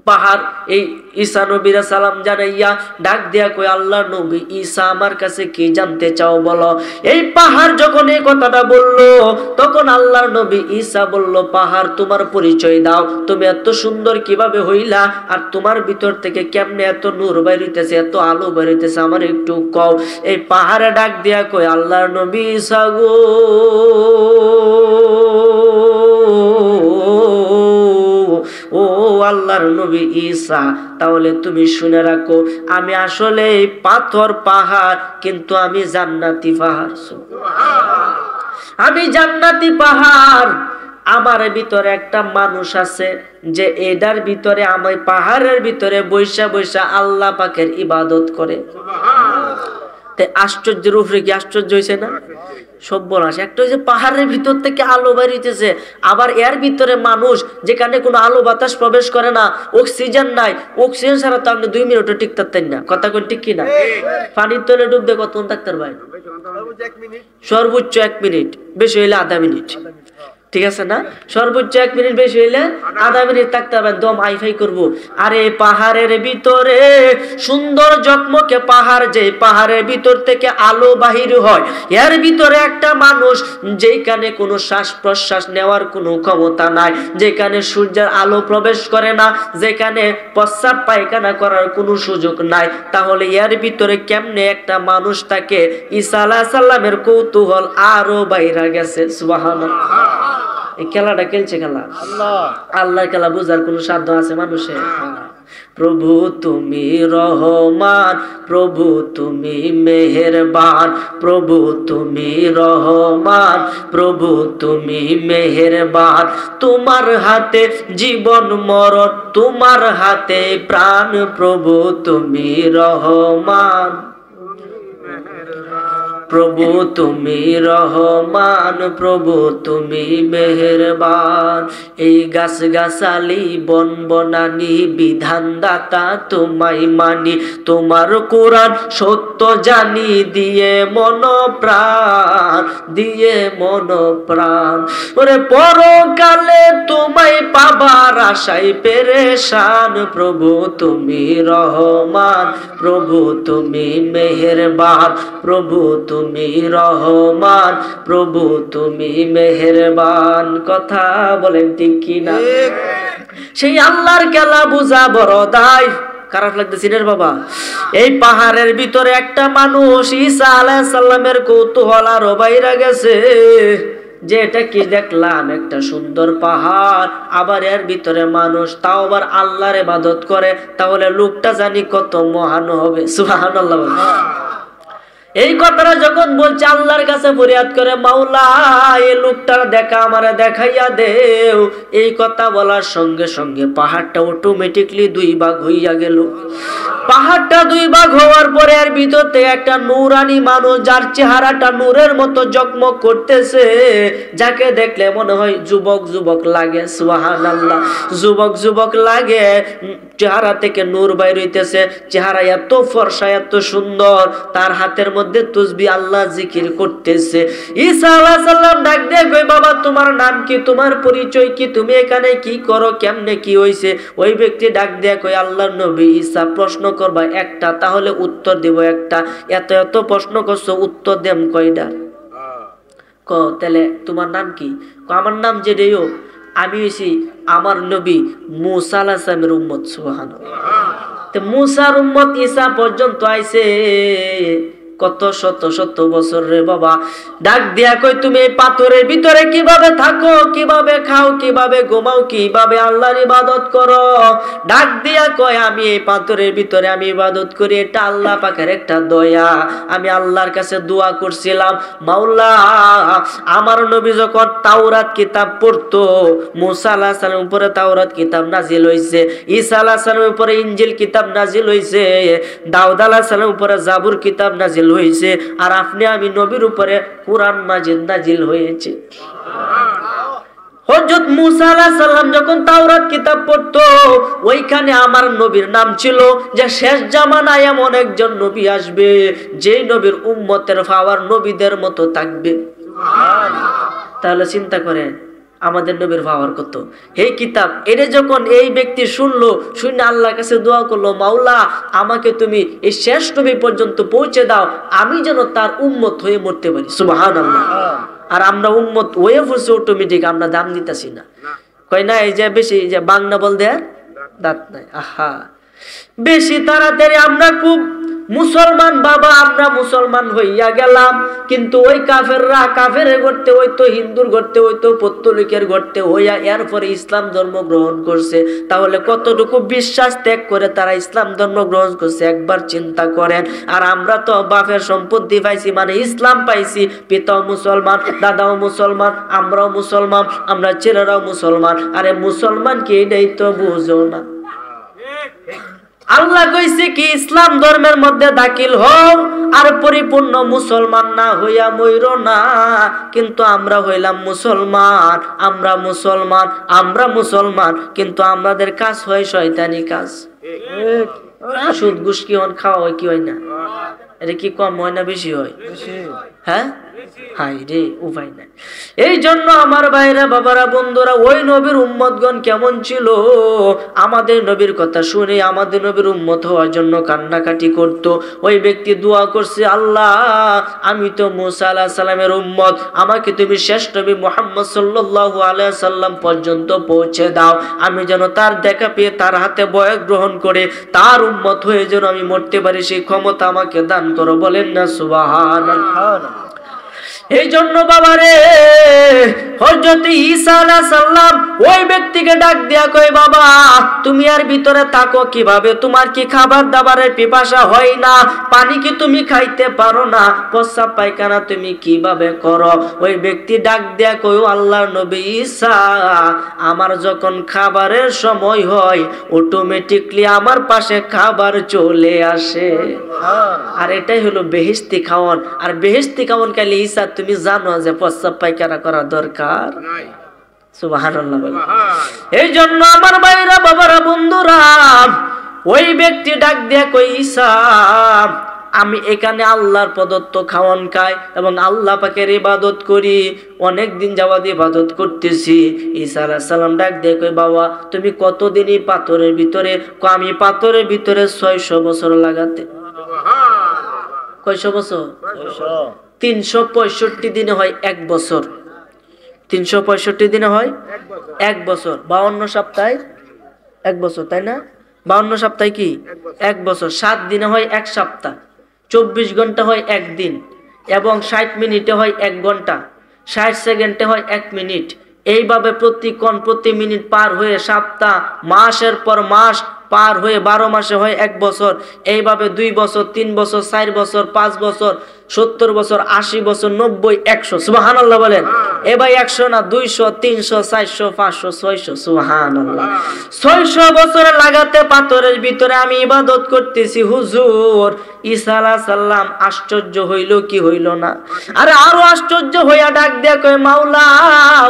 পাহাড় এই ঈসা নবীর সালাম জানাইয়া ডাক দিয়া কই আল্লাহর নবী ঈসা আমার কাছে কি জানতে চাও বলো। এই পাহাড় যখন এই কথাটা বলল তখন আল্লাহর নবী ঈসা বলল, পাহাড় তোমার পরিচয় দাও, তুমি এত সুন্দর কিভাবে হইলা, আর তোমার ভিতর থেকে কেমনে এত নূর বাইর হইতেছে, এত আলো বাইর হইতেছে, আমার একটু কও। এই পাহাড়ে ডাক দিয়া কই আল্লাহর নবী ঈসা গো, ও আল্লাহর নবী ঈসা, তাহলে তুমি শুনে রাখো, আমি আসলে পাথর পাহাড়, কিন্তু আমি জান্নাতি পাহাড়। আমি জান্নাতি পাহাড়। আমার ভিতরে একটা মানুষ আছে যে এটার ভিতরে, আমি পাহাড়ের ভিতরে বৈশা বৈশা আল্লাহ পাকের ইবাদত করে। আশ্চর্যের উপরে কি আশ্চর্য হয়েছে না? সর্বনাশ। একটা হচ্ছে পাহাড়ের ভিতর থেকে আলো বেরিয়েছে, আবার এর ভিতরে মানুষ, যেখানে কোনো আলো বাতাস প্রবেশ করে না, অক্সিজেন নাই, অক্সিজেন ছাড়া তো আপনি 2 মিনিটও টিক থাকতেন না। কথা কোন ঠিক কিনা? পানির তলে ডুব দিয়ে কতক্ষণ থাকতে পারবেন? সর্বোচ্চ 1 মিনিট, বেশি হইলে আধা মিনিট। ঠিক আছে না? সর্বোচ্চ 1 মিনিট, বেশি হইলে আধা মিনিট থাকতে পারবেন, দম আইফাই করবো। আর এই পাহাড়ের ভিতরে সুন্দর জকমকে পাহাড়, যে পাহাড়ের ভিতর থেকে আলো বাহির হয়, এর ভিতরে একটা মানুষ যেখানে কোনো শ্বাস প্রশ্বাস নেওয়ার কোনো ক্ষমতা নাই, যেখানে সূর্যের আলো প্রবেশ করে না, যেখানে প্রস্রাব পায়খানা করার কোনো সুযোগ নাই, তাহলে এর ভিতরে কেমনে একটা মানুষ থাকে? ঈসা আলাইহিস সালামের কৌতূহল আরো বাইরে গেছে। সুবহানাল্লাহ। এই খেলাটা খেলছে খেলা, আল্লাহর খেলা বুঝার কোন সাধ্য আছে মানুষের? প্রভু তুমি রহমান, প্রভু তুমি মেহেরবান, প্রভু তুমি রহমান, প্রভু তুমি মেহেরবান, তোমার হাতে জীবন মরণ, তোমার হাতে প্রাণ, প্রভু তুমি রহমান, প্রভু তুমি রহমান, প্রভু তুমি মেহেরবান। এই গাছ গাছালি বন বনানি বিধানদাতা তোমায় মানি, তোমার কোরআন সত্য জানি, দিয়ে মন প্রাণ, দিয়ে মন প্রাণ। ওরে পরকালে তোমায় পাবার আশায় পেরেশান, প্রভু তুমি রহমান, প্রভু তুমি মেহেরবান, প্রভু তুমি রহমান, প্রভু তুমি মেহেরবান। কথা বলেন ঠিক কিনা? সেই আল্লাহর খেলা বুঝা বড় দায়। খারাপ লাগতেছে রে বাবা? এই পাহাড়ের ভিতরে একটা মানুষ, ঈসা আলাইহিস সালামের কৌতূহল আরো বাইরে গেছে, যে এটা কি দেখলাম, একটা সুন্দর পাহাড়, আবার এর ভিতরে মানুষ, তাও আবার আল্লাহর ইবাদত করে, তাহলে লোকটা জানি কত মহান হবে। সুবহানাল্লাহ। এই কথাটা যখন বলছে, আল্লাহর কাছে ফরিয়াদ করে, মাওলা এই লোকটার দেখা আমারে দেখাইয়া দেও। এই কথা বলার সঙ্গে সঙ্গে পাহাড়টা অটোমেটিকলি 2 ভাগ হইয়া গেল। পাহাড়টা 2 ভাগ হওয়ার পরে এর ভিতর থেকে একটা নূরানি মানুষ, যার চেহারাটা নূরের মতো জকমক করতেছে, যাকে দেখলে মনে হয় যুবক যুবক লাগে। সুবহানাল্লাহ। যুবক যুবক লাগে, চেহারা থেকে নূর বাইর হইতেছে, চেহারা এত ফর্সা, এত সুন্দর, তার হাতের মধ্যে তাসবিহ আল্লাহ জিকির করতেছে। ঈসা আলাইহিস সালাম ডাক দিয়ে কই, বাবা তোমার নাম কি, তোমার পরিচয় কি, তুমি এখানে কি করো, কেমনে কি হইছে? ওই ব্যক্তি ডাক দিয়ে কই, আল্লাহর নবী ঈসা, প্রশ্ন করবা একটা, তাহলে উত্তর দিব একটা, এত এত প্রশ্ন করছো, উত্তর দেম কয়টা? ক তাহলে তোমার নাম কি? আমার নাম যেটাইও, আমি হইছি আমার নবী মূসা আলাইহিস সালামের উম্মত। সুবহানাল্লাহ। তো মূসার উম্মত ঈসা পর্যন্ত আইছে কত শত শত বছর রে বাবা। ডাক দিয়া কই, তুমি এই পাথরের ভিতরে কিভাবে থাকো, কিভাবে খাও, কিভাবে ঘুমাও, কিভাবে আল্লাহর ইবাদত করো? ডাক দিয়া কয়, আমি এই পাথরের ভিতরে আমি ইবাদত করি, এটা আল্লাহ পাকের একটা দয়া। আমি আল্লাহর কাছে দোয়া করছিলাম, মাওলা আমার নবী যখন তাওরাত কিতাব পড়তো, মূসা আলাইহিস সালামের উপরে তাওরাত কিতাব নাজিল হইছে, ঈসা আলাইহিস সালামের উপরে ইনজিল কিতাব নাজিল হইছে, দাউদ আলাইহিস সালামের উপরে জাবুর কিতাব নাজিল হয়েছে, আর আপনি আমি নবীর উপরে কুরআন মাজিদ নাজিল হয়েছে। হযরত মূসা আলাইহিস সালাম যখন তাওরাত কিতাব পড়তো, ওইখানে আমার নবীর নাম ছিল যে শেষ জামানায় এমন একজন নবী আসবে, যেই নবীর উম্মতের পাওয়ার নবীদের মতো থাকবে। সুবহানাল্লাহ। তাহলে চিন্তা করেন, আমাদের নবীর পাওয়ার কত। এই কিতাব এটা যখন এই ব্যক্তি শুনলো, শুনে আল্লাহর কাছে দোয়া করলো, মাওলা আমাকে তুমি এই শেষ নবী পর্যন্ত পৌঁছে দাও, আমি যেন তার উম্মত হয়ে মরতে পারি। সুবহানাল্লাহ। আর আমরা উম্মত হয়ে পড়ছি অটোমেটিক, আমরা দাম দিতেছি না। কয় না এই যে বেশি যে বাংলা বল দেয়ার দাঁত নাই। আহা, বেশি তাড়াতাড়ি আমরা খুব মুসলমান বাবা, আমরা মুসলমান হইয়া গেলাম, কিন্তু ওই কাফেররা কাফের গড়তে হইতো, হিন্দুর গড়তে হইতো, পত্তলিকের গড়তে হইয়া এরপরে ইসলাম ধর্ম গ্রহণ করছে। তাহলে কতটুকু বিশ্বাস ত্যাগ করে তারা ইসলাম ধর্ম গ্রহণ করছে একবার চিন্তা করেন। আর আমরা তো বাপের সম্পত্তি পাইছি, মানে ইসলাম পাইছি, পিতাও মুসলমান, দাদাও মুসলমান, আমরাও মুসলমান, আমরা ছেলেরাও মুসলমান। আরে মুসলমান কি এটাই তো বুঝো না। আল্লাহ কইছে কি ইসলাম ধর্মের মধ্যে দাখিল হও আর পরিপূর্ণ মুসলমান না হইয়া মইরো না। কিন্তু আমরা হইলাম মুসলমান, আমরা মুসলমান, আমরা মুসলমান, কিন্তু আমাদের কাজ হয় শয়তানি কাজ। সুদ ঘুষ কি খাওয়া হয় কি হয় না? এটা কি কম হয় না বেশি হয়? হ্যাঁ, হাই রে উপায় নাই। এই জন্য আমার ভাইরা বাবারা বন্ধুরা, ওই নবীর উম্মতগণ কেমন ছিল, আমাদের নবীর কথা শুনে আমাদের নবীর উম্মত হওয়ার জন্য কান্নাকাটি করত। ওই ব্যক্তি দোয়া করছে, আল্লাহ আমি তো মুসা আলাইহিস সালামের উম্মত, আমাকে তুমি শেষ নবী মুহাম্মদ সাল্লাল্লাহু আলাইহি সাল্লাম পর্যন্ত পৌঁছে দাও, আমি যেন তার দেখা পেয়ে তার হাতে বয়াত গ্রহণ করে তার উম্মত হয়ে যেন আমি মরতে পারি, সেই ক্ষমতা আমাকে দান করো। বলেন না সুবহানাল্লাহ। এই জন্য বাবারে হযরত ঈসা আলাইহিস সালাম ওই ব্যক্তিকে ডাক দিয়া কয়, বাবা তুমি আর ভিতরে থাকো কিভাবে? তোমার কি খাবার দাবারের পিপাসা হয় না? পানি কি তুমি খাইতে পারো না? প্রস্রাব পায়খানা তুমি কিভাবে করো? ওই ব্যক্তি ডাক দিয়া কয়, আল্লাহর নবী ঈসা, আমার যখন খাবারের সময় হয় অটোমেটিকলি আমার পাশে খাবার চলে আসে। আর এটাই হলো বেহেশতি খাওয়ান। আর বেহেশতি খাওয়ান খাইলে ঈসা তুমি জানো যে প্রস্রাব পায়খানা করা দরকার? সুবহানাল্লাহ। এই জন্য আমার ভাইরা বাবারা বন্ধুরা, ওই ব্যক্তি ডাক দিয়া কই, ঈসা আমি এখানে আল্লাহর প্রদত্ত খাওয়ান খাই এবং আল্লাহ পাকের ইবাদত করি, অনেক দিন যাবত ইবাদত করতেছি। ঈসা আলাইহিস সালাম ডাক দিয়ে কই, বাবা তুমি কতদিন এই পাথরের ভিতরে? আমি পাথরের ভিতরে 600 বছর লাগাতে। কয়শো বছর? 365 দিনে হয় 1 বছর। 365 দিনে হয় 1 বছর। 52 সপ্তাহে 1 বছর, তাই না? 52 সপ্তাহে কি 1 বছর। 7 দিনে হয় 1 সপ্তাহ, 24 ঘন্টা হয় 1 দিন, এবং 60 মিনিটে হয় 1 ঘন্টা, 60 সেকেন্ডে হয় 1 মিনিট। এইভাবে প্রতিক্ষণ প্রতি মিনিট পার হয়ে সপ্তাহ, মাসের পর মাস পার হয়ে 12 মাসে হয় 1 বছর। এইভাবে 2 বছর, 3 বছর, 4 বছর, 5 বছর, 70 বছর, 80 বছর, 90, 100। সুবহানাল্লাহ বলেন। এ ভাই 100 না, 200, 300, 400, 500, 600। সুবহানাল্লাহ। 600 বছর লাগাতে পাথরের ভিতরে আমি ইবাদত করতেছি হুজুর। ঈসা আলাইহিস সালাম আশ্চর্য হইল কি হইল না? আরে আরো আশ্চর্য হইয়া ডাক দিয়া কয়, মাওলা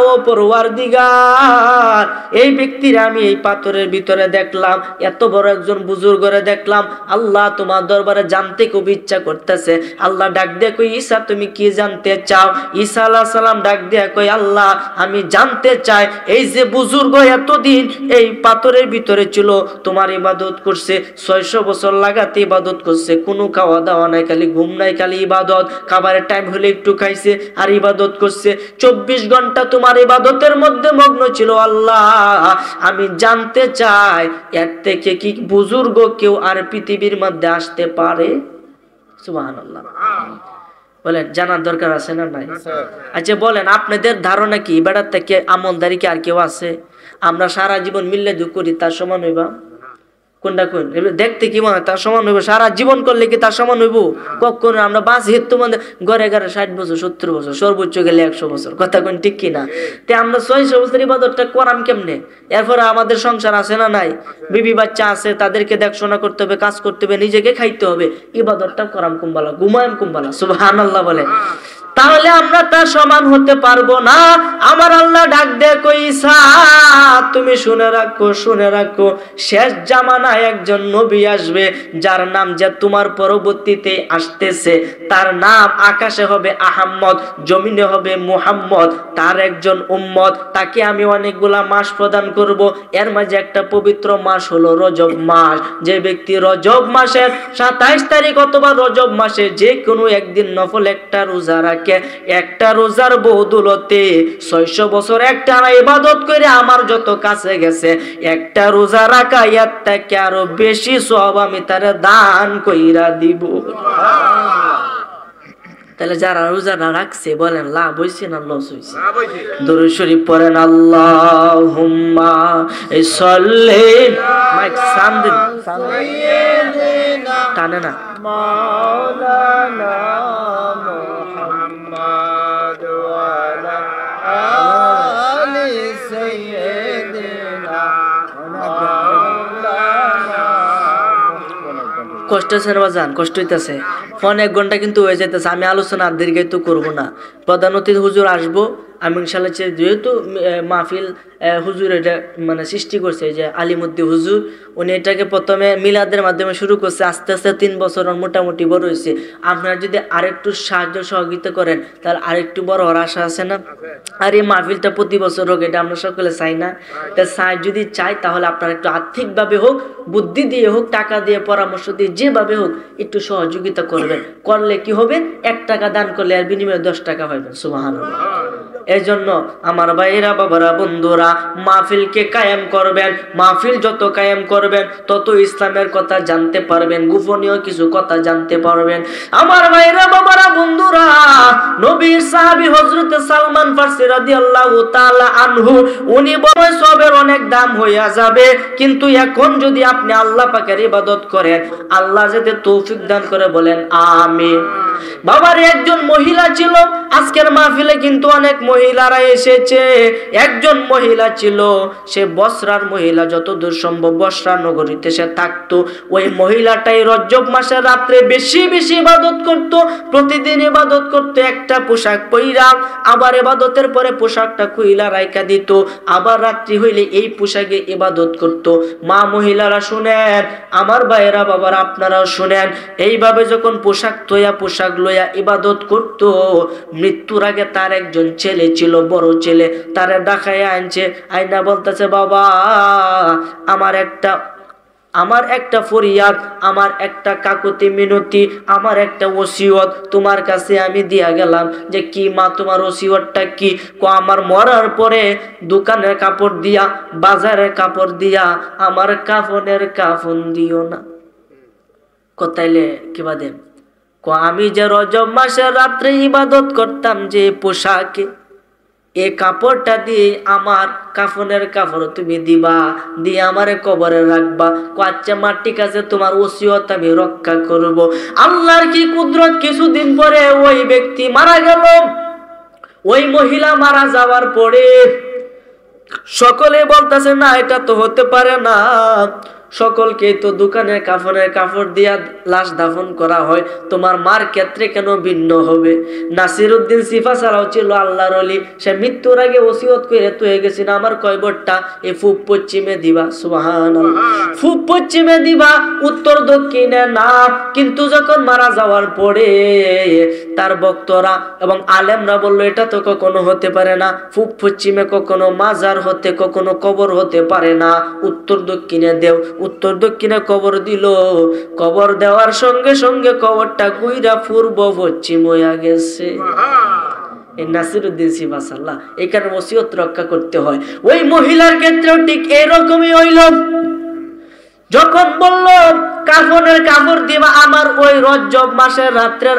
ও পরওয়ারদিগার, এই ব্যক্তির আমি এই পাথরের ভিতরে দেখলাম, এত বড় একজন বুজুর্গরে দেখলাম, আল্লাহ তোমার দরবারে জানতে খুব ইচ্ছা করতেছে। আল্লাহ ডাক দিয়ে কই, ঈসা তুমি কি জানতে চাও? ঈসা আলাইহিস সালাম ডাক দিয়ে কই, আল্লাহ আমি জানতে চাই এই যে বুজুর্গ এতদিন এই পাথরের ভিতরে ছিল, তোমার ইবাদত করছে, 600 বছর লাগাতে ইবাদত করছে, কোনো খাওয়া দাওয়া নাই, খালি ঘুম নাই, খালি ইবাদত, খাবারের টাইম হলে একটু খাইছে আর ইবাদত করছে, 24 ঘন্টা তোমার ইবাদতের মধ্যে মগ্ন ছিল। আল্লাহ আমি জানতে চাই এর থেকে কি বুজুর্গ কেউ আর পৃথিবীর মধ্যে আসতে পারে? সুবহানাল্লাহ। বলেন, জানার দরকার আছে না নাই? আচ্ছা বলেন, আপনাদের ধারণা কি বেড়ার থেকে আমলদারি কি আর কেউ আছে? আমরা সারা জীবন মিললে দুঃখ করি, তার সমান হইবা? কোনটা কোন? দেখতে কি মনে হয় তার সমান হইব? সারা জীবন করলে কি তার সমান হইব? কখন আমরা বাঁচি তোমাদের ঘরে ঘরে 60 বছর, 70 বছর, সর্বোচ্চ গেলে 100 বছর। কথা কোন ঠিক কিনা? তে আমরা 600 বছর ইবাদতটা করাম কেমনে? এরপরে আমাদের সংসার আছে না নাই? বিবি বাচ্চা আছে, তাদেরকে দেখাশোনা করতে হবে, কাজ করতে হবে, নিজেকে খাইতে হবে। ইবাদতটা করাম কুম্বালা, ঘুমায়াম কুম্বালা। সুবহানাল্লাহ বলে। তাহলে আমরা তার সমান হতে পারবো না। আমার আল্লাহ ডাক দে কই ঈসা তুমি শুনে রাখো শেষ জামানায় একজন নবী আসবে যার নাম যে তোমার পরবর্তীতে আসতেছে, তার নাম আকাশে হবে আহম্মদ, জমিনে হবে মুহাম্মদ, তার একজন উম্মত, তাকে আমি অনেকগুলা মাস প্রদান করব। এর মাঝে একটা পবিত্র মাস হলো রজব মাস। যে ব্যক্তি রজব মাসের 27 তারিখ অথবা রজব মাসে যে কোনো একদিন নফল একটা রোজা রাখে, একটা রোজার বদৌলতে 600 বছর একটা ইবাদত করে আমার যত কাছে গেছে, একটা রোজা রাখা এর থেকে আরো বেশি সওয়াব আমি তারে দান কইরা দিব। তাহলে যারা রোজা না রাখছে বলেন লাভ হইছে না লস হইছে? দরুদ শরীফ পড়েন আল্লাহুম্মা সাল্লি মাইক সামদিন টানে না মাওলানা মুহাম্মদ ওয়া আলা আলি সাইয়্যিদিনা মাওলানা। কষ্ট আছে বাজান, কষ্ট হইতেছে, ফোন 1 ঘন্টা কিন্তু হয়ে যেতেছে। আমি আলোচনা দীর্ঘায়িত করব না। প্রধান অতিথি হুজুর আসবো আমি ইনশাআল্লাহ। যেহেতু মাহফিল হুজুর এটা মানে সৃষ্টি করছে যে আলিমুদ্দি হুজুর, উনি এটাকে প্রথমে মিলাদের মাধ্যমে শুরু করছে, আস্তে আস্তে 3 বছর মোটামুটি বড় হয়েছে। আপনারা যদি আরেকটু সাহায্য সহযোগিতা করেন তাহলে আরেকটু বড় হওয়ার আশা আছে না? আর এই মাহফিলটা প্রতি বছর হোক, এটা আমরা সকলে চাই না? তা যদি চাই তাহলে আপনারা একটু আর্থিকভাবে হোক, বুদ্ধি দিয়ে হোক, টাকা দিয়ে, পরামর্শ দিয়ে, যেভাবে হোক একটু সহযোগিতা করবেন। করলে কি হবে, 1 টাকা দান করলে আর বিনিময়ে 10 টাকা পাবেন। সুবহানাল্লাহ। এই জন্য আমার ভাইয়েরা, বাবারা, বন্ধুরা, মাহফিলকে কায়েম করবেন। মাহফিল যত কায়েম করবেন তত ইসলামের কথা জানতে পারবেন, গোপনীয় কিছু কথা জানতে পারবেন। আমার ভাইয়েরা, বাবারা, বন্ধুরা, নবীর সাহাবী হযরত সালমান ফারসি রাদিয়াল্লাহু তাআলা আনহু, উনি বলেন সবের অনেক দাম হইয়া যাবে, কিন্তু এখন যদি আপনি আল্লাহ পাকের ইবাদত করেন, আল্লাহ যাতে তৌফিক দান করে, বলেন আমিন। বাবার একজন মহিলা ছিল, আজকের মাহফিলে কিন্তু অনেক মহিলারা এসেছে। একজন মহিলা ছিল, সে বসরার মহিলা, যতদূর সম্ভব বসরা নগরীতে সে থাকতো। ওই মহিলাটাই রজব মাসে রাত্রে বেশি বেশি ইবাদত করত, প্রতিদিন ইবাদত করত। একটা পোশাক পইরা, আবার ইবাদতের পরে পোশাকটা খুইলা রাইখা দিত, আবার রাত্রি হইলে এই পোশাকে ইবাদত করত। মা মহিলারা শুনেন, আমার ভাইয়েরা, বাবারা, আপনারাও শুনেন, এইভাবে যখন পোশাক তোয়া পোশাক লইয়া ইবাদত করত, মৃত্যুর আগে তার একজন ছেলে ছিল, বড় ছেলে, তারে ডাকাইয়া আনছে। আইনা বলতেছে, বাবা আমার একটা ফরিয়াদ, আমার একটা কাকুতি মিনতি, আমার একটা ওসিয়ত তোমার কাছে আমি দিয়া গেলাম। যে কি মা, তোমার ওসিয়তটা কি? আমার মরার পরে দোকানের কাপড় দিয়া, বাজারের কাপড় দিয়া আমার কাফনের কাফন দিও না। কোথাইলে কিবা দেব? আমি যে রজব মাসের রাত্রে ইবাদত করতাম যে পোশাকে, এই কাপড়টা দিয়ে আমার কাফনের কাপড় তুমি দিবা, দিয়ে আমারে কবরে রাখবা। আচ্ছা মা, ঠিক আছে, তোমার ওসিয়ত আমি রক্ষা করব। আল্লাহর কি কুদরত, কিছুদিন পরে ওই ব্যক্তি মারা গেল। ওই মহিলা মারা যাওয়ার পরে সকলে বলতেছে, না এটা তো হতে পারে না, সকলকে তো দোকানের কাফনের কাপড় দিয়া লাশ দাফন করা হয়, তোমার মার ক্ষেত্রে কেন ভিন্ন হবে? নাসিরউদ্দিন সিফা ছাড়াও ছিল আল্লাহর ওলি, সে মৃত্যুর আগে ওসিয়ত করে তো হয়ে গেছে না, আমার কয়বরটা এই পূব পশ্চিমে দিবা। সুবহানাল্লাহ। পূব পশ্চিমে দিবা, উত্তর দক্ষিণে না। কিন্তু যখন মারা যাওয়ার পরে তার ভক্তরা এবং আলেমরা বললো, এটা তো কখনো হতে পারে না, পূব পশ্চিমে কখনো মাজার হতে, কখনো কবর হতে পারে না, উত্তর দক্ষিণে দেও। উত্তর দক্ষিণে কবর দিল, কবর দেওয়ার সঙ্গে সঙ্গে কবরটা গুইরা পূর্ব পশ্চিম হইয়া গেছে। নাসিরউদ্দিন সিফা সাল্লাহ, এখানে ওসিয়ত রক্ষা করতে হয়। ওই মহিলার ক্ষেত্রেও ঠিক এরকমই হইল। যখন বলল কাফনের কাপড় দিবা, আমার ওই রজব মাসের রাত্রের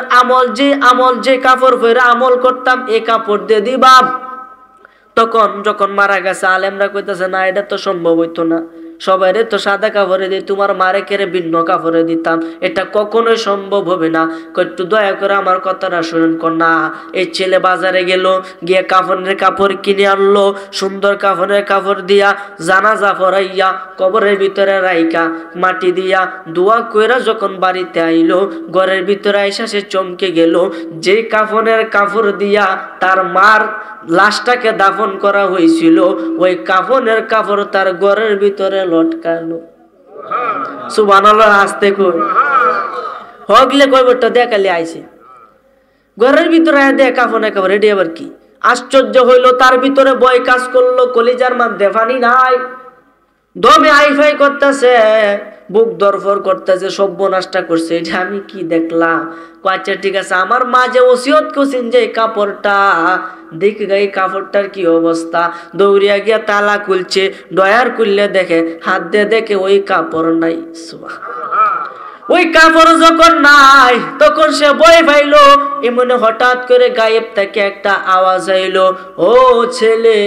আমল যে কাপড় পরে আমল করতাম, এই কাপড় দিয়ে দিবা। তখন যখন মারা গেছে, আলেমরা কইতেছে, না এটা তো সম্ভব হইতো না। সবাইরে তো সাদা কাপড়ে দিই, তোমার মারে কেড়ে ভিন্ন কাপড়ে দিতাম, এটা কখনোই সম্ভব হবে না। একটু দয়া করে আমার কথাটা শুনুন কন্যা। এই ছেলে বাজারে গেল, গিয়ে কাফনের কাপড় কিনে আনলো, সুন্দর কাফনের কাপড় দিয়া জানাজা পড়াইয়া কবরের ভিতরে রাইকা মাটি দিয়া দোয়া কইরা যখন বাড়িতে আইলো, ঘরের ভিতরে আইসা সে চমকে গেল, যে কাফনের কাপড় দিয়া তার মার লাশটাকে দাফন করা হয়েছিল, ওই কাফনের কাপড় তার ঘরের ভিতরে লটকানো। সুবহানাল্লাহ, আসতে কই হগলে কয়বরটা দেখালে আইছে ঘরের ভিতরে আয় দেখ কাফনের কাপড়, এটি আবার কি? আশ্চর্য হইল, তার ভিতরে ভয় কাজ করলো, কলিজার মধ্যে পানি নাই, দমে আইফাই করতেছে, বুক দরফর করতেছে, সর্বনাশটা করছে। এটা আমি কি দেখলাম? আচ্ছা ঠিক আছে, আমার মা যে ওসিয়ত করছেন যে কাপড়টা দেখে গাই, কাপড়টার কি অবস্থা। দৌড়িয়া গিয়া তালা খুলছে, ডয়ার খুললে দেখে, হাত দিয়ে দেখে ওই কাপড় নাই। ওই কাপড় যখন নাই তখন সে ভয় পাইলো। এমনি হঠাৎ করে গায়েব থেকে একটা আওয়াজ আইলো, ও ছেলে,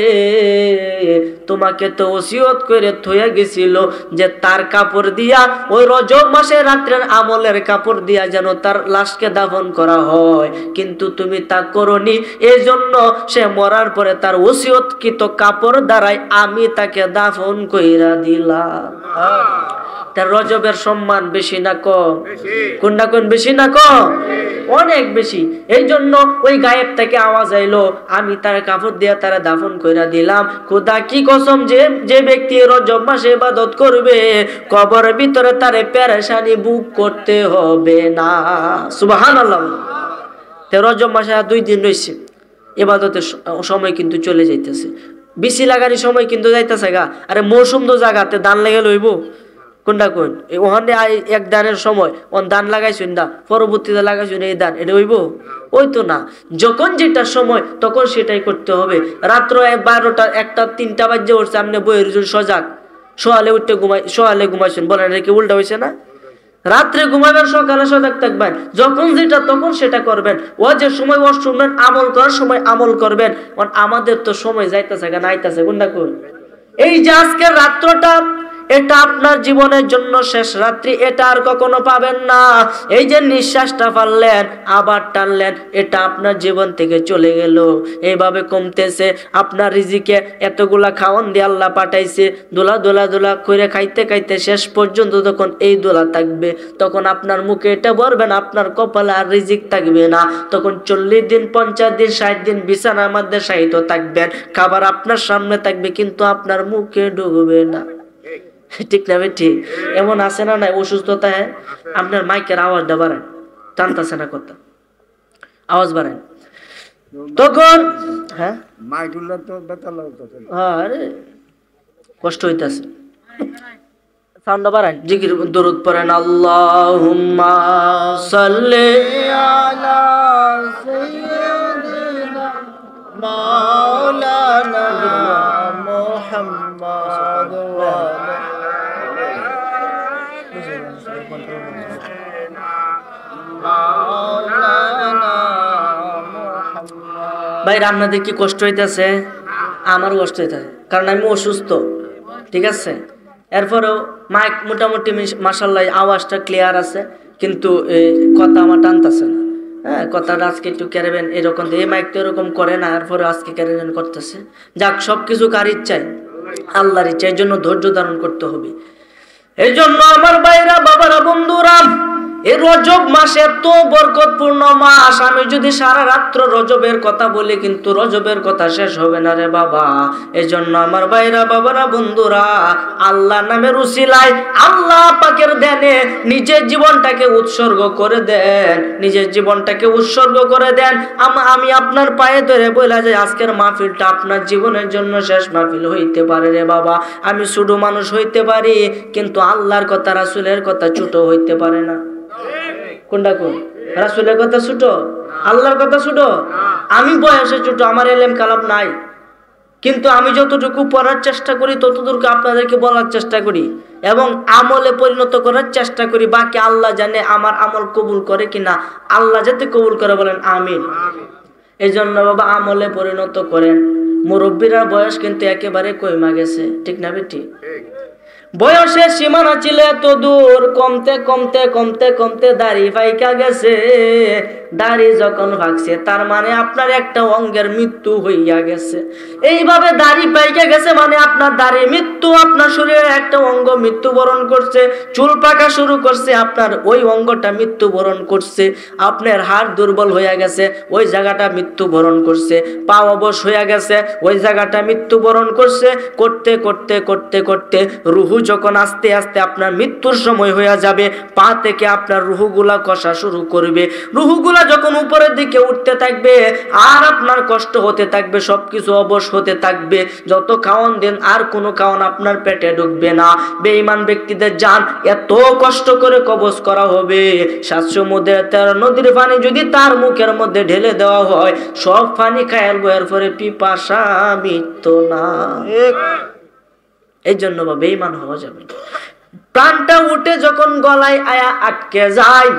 তোমাকে তো ওসিয়ত করে থইয়া গেছিল যে তার কাপড় দিয়া, ওই রজব মাসে রাত্রের আমলের কাপড় দিয়া যেন তার লাশকে দাফন করা হয়, কিন্তু তুমি তা করনি। এই জন্য সে মরার পরে তার ওসিয়তকৃত কাপড় দ্বারাই আমি তাকে দাফন কইরা দিলাম। তার রজবের সম্মান বেশি না কম? কোনটা কোন? বেশি না কম? অনেক বেশি। এই জন্য ওই গায়েব থেকে আওয়াজ আইলো, আমি তার কাপড় দিয়ে তারা দাফন কইরা দিলাম। খোদা কি কসম, যে ব্যক্তি রজব মাসে ইবাদত করবে কবরের ভিতরে তারে পেরেশানি বুক করতে হবে না। সুবহানাল্লাহ। তে রজব মাসে 2 দিন রয়েছে, ইবাদতের সময় কিন্তু চলে যাইতেছে, বিসি লাগানোর সময় কিন্তু যাইতেছে গা। আরে মৌসুম তো জায়গাতে ধান লেগে লইব, কোনটা কোন? ওখানে এক দানের সময় ওন ধান লাগাইছেন না, পরবর্তীতে লাগাইছেন এই ধান, এটা হইব? ওই তো না। যখন যেটা সময় তখন সেটাই করতে হবে। রাত্র 12টা 1টা 3টা বাজে উঠছে, আপনি বইয়ের সজাগ, সোয়ালে উঠতে সোয়ালে ঘুমাইছেন, বলেন এটা কি উল্টা হয়েছে না? রাত্রে ঘুমাবেন, সকালে সজাগ থাকবেন, যখন যেটা তখন সেটা করবেন। ও যে সময় ও শুনবেন, আমল করার সময় আমল করবেন। আমাদের তো সময় যাইতেছে না আইতেছে, কোনটা কোন? এই যে আজকের রাত্রটা, এটা আপনার জীবনের জন্য শেষ রাত্রি, এটা আর কখনো পাবেন না। এই যে নিঃশ্বাসটা ফেললেন আবার টানলেন, এটা আপনার জীবন থেকে চলে গেল, এইভাবে কমতেছে। আপনার রিজিকে এতগুলা খাওয়ান দিয়ে আল্লাহ পাঠাইছে, দোলা দোলা দোলা করে খাইতে খাইতে শেষ পর্যন্ত যখন এই দোলা থাকবে, তখন আপনার মুখে এটা ভরবেন, আপনার কপালে আর রিজিক থাকবে না। তখন 40 দিন 50 দিন 60 দিন বিছানার মধ্যে শায়িত থাকবেন, খাবার আপনার সামনে থাকবে কিন্তু আপনার মুখে ঢুকবে না। ঠিক না? ঠিক এমন আছে না? নাই অসুস্থতা। হ্যাঁ, আপনার মাইকের আওয়াজটা বাড়ান, টানতেছে না কথা, আওয়াজ বাড়ান তখন। হ্যাঁ, আরে কষ্ট হইতাছে, সাউন্ডটা বাড়ান, জিকির দরুদ পড়েন। আল্লাহুম্মা সাল্লি আলা সাইয়্যিদিনা মাওলানা মুহাম্মাদ ওয়া ভাই, আপনাদের কি কষ্ট হইতেছে? আমার কষ্ট হইতেছে, কারণ আমি অসুস্থ। ঠিক আছে, এরপরেও মাইক মোটামুটি মাশাআল্লাহ আওয়াজটা ক্লিয়ার আছে, কিন্তু কথা আমার টানতেছে না। হ্যাঁ, কথাটা আজকে একটু কেড়েবেন এরকম, এই মাইক তো এরকম করে না, এরপরে আজকে কেড়েবেন করতেছে। যাক, সবকিছু কার ইচ্ছায়? আল্লাহর ইচ্ছা। এই জন্য ধৈর্য ধারণ করতে হবে। এই জন্য আমার ভাইরা, বাবারা, বন্ধুরা, এই রজব মাস এত বরকতপূর্ণ মাস। আমি যদি সারা রাত্র রজবের কথা বলি, কিন্তু রজবের কথা শেষ হবে না রে বাবা। এই জন্য আমার ভাইরা, বাবারা, বন্ধুরা, আল্লাহ নামের উসিলায়, আল্লাহ পাকের ধ্যানে নিজের জীবনটাকে উৎসর্গ করে দেন, নিজের জীবনটাকে উৎসর্গ করে দেন। আমি আপনার পায়ে ধরে বলা যায়, আজকের মাহফিলটা আপনার জীবনের জন্য শেষ মাহফিল হইতে পারে রে বাবা। আমি ছোট মানুষ হইতে পারি, কিন্তু আল্লাহর কথা, রাসূলের কথা ছোট হইতে পারে না। কোনটা কোন? রাসূলের কথা ছোট, আল্লাহর কথা ছোট? আমি বয়সে ছোট, আমার এলেম কালাম নাই, কিন্তু আমি যতটুকু পড়ার চেষ্টা করি ততটুকু আপনাদেরকে বলার চেষ্টা করি এবং আমলে পরিণত করার চেষ্টা করি। বাকি আল্লাহ জানে আমার আমল কবুল করে কিনা। আল্লাহ যাতে কবুল করে বলেন আমিন। এই জন্য বাবা আমলে পরিণত করেন। মুরব্বীরা বয়স কিন্তু একেবারে কইমা গেছে, ঠিক না বেটি? বয়সের সীমানা ছিল এত দূর, কমতে কমতে কমতে কমতে দাড়ি পাইকা গেছে। দাড়ি যখন ভাগছে তার মানে আপনার একটা অঙ্গের মৃত্যু হইয়া গেছে। এইভাবে দাড়ি পাইকা গেছে মানে আপনার দাড়ি মৃত্যু, আপনার শরীরে একটা অঙ্গ মৃত্যুবরণ করছে। চুল পাকা শুরু করছে, আপনার ওই অঙ্গটা মৃত্যুবরণ করছে। আপনার হাড় দুর্বল হইয়া গেছে, ওই জায়গাটা মৃত্যুবরণ করছে। পা অবশ হইয়া গেছে, ওই জায়গাটা মৃত্যুবরণ করছে। করতে করতে করতে করতে রুহু যখন আস্তে আস্তে আপনার মৃত্যুর সময় হইয়া যাবে, পা থেকে আপনার রুহুগুলা কষা শুরু করবে। রুহুগুলা যখন উপরের দিকে উঠতে থাকবে আর আপনার কষ্ট হতে থাকবে, সবকিছু অবশ হতে থাকবে। যত খাওয়ান দেন আর কোনো খাওয়ান আপনার পেটে ঢুকবে না। বেঈমান ব্যক্তিদের জান এত কষ্ট করে কবজ করা হবে, 7 সমুদ্রের 13 নদীর পানি যদি তার মুখের মধ্যে ঢেলে দেওয়া হয়, সব পানি খায়াল বয়ার পরে পিপাসা মিটতো না। এই জন্য বা বেঈমান হওয়া যাবে। প্রাণটা উঠে যখন গলায় আয়া আটকে যায়,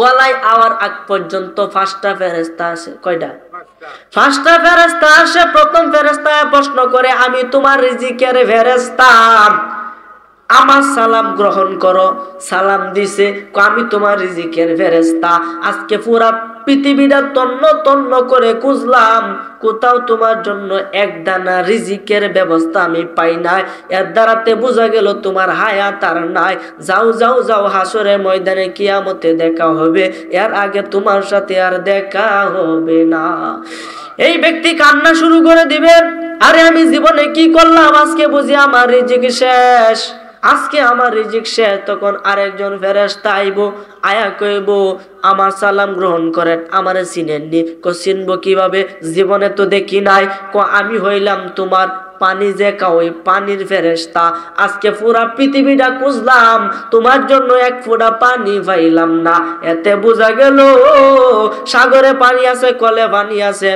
গলায় আওয়ার আগ পর্যন্ত 5টা ফেরেশতা আসে। কয়টা? 5টা ফেরেশতা আসে। প্রথম ফেরেশতা প্রশ্ন করে, আমি তোমার রিজিকের ফেরেশতা, আমার সালাম গ্রহণ করো। সালাম দিছে, আমি তোমার রিজিকের ফেরেশতা। আজকে পুরা পৃথিবীটা তন্ন তন্ন করে খুঁজলাম, কোথাও তোমার জন্য এক দানা রিজিকের ব্যবস্থা আমি পাই নাই। এর দ্বারাতে বোঝা গেল তোমার হায়াত আর নাই। যাও যাও যাও, হাসরের ময়দানে কিয়ামতে দেখা হবে, এর আগে তোমার সাথে আর দেখা হবে না। এই ব্যক্তি কান্না শুরু করে দিবে, আরে আমি জীবনে কি করলাম, আজকে বুঝি আমার রিজিক শেষ, আজকে আমার রিজিক শেষ। তখন আরেকজন ফেরেশতা আইবো, আয়া কইব, আমার সালাম গ্রহণ করেন, আমারে চিনেননি। চিনবো কিভাবে, জীবনে তো দেখি নাই। আমি হইলাম তোমার পানি যে ওই পানির ফেরেশতা। আজকে পুরা পৃথিবীটা খুঁজলাম, তোমার জন্য এক ফোঁটা পানি পাইলাম না। এতে বোঝা গেল সাগরে পানি আছে, কলে পানি আছে,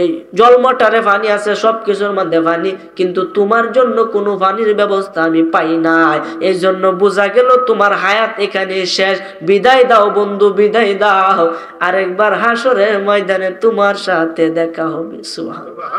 এই জলমটারে পানি আছে, সবকিছুর মধ্যে পানি, কিন্তু তোমার জন্য কোনো পানির ব্যবস্থা আমি পাই নাই। এই জন্য বোঝা গেল তোমার হায়াত এখানে শেষ। বিদায় দাও বন্ধু, বিদায় দাও, আরেকবার হাসরের ময়দানে তোমার সাথে দেখা হবে। সুবহানাল্লাহ।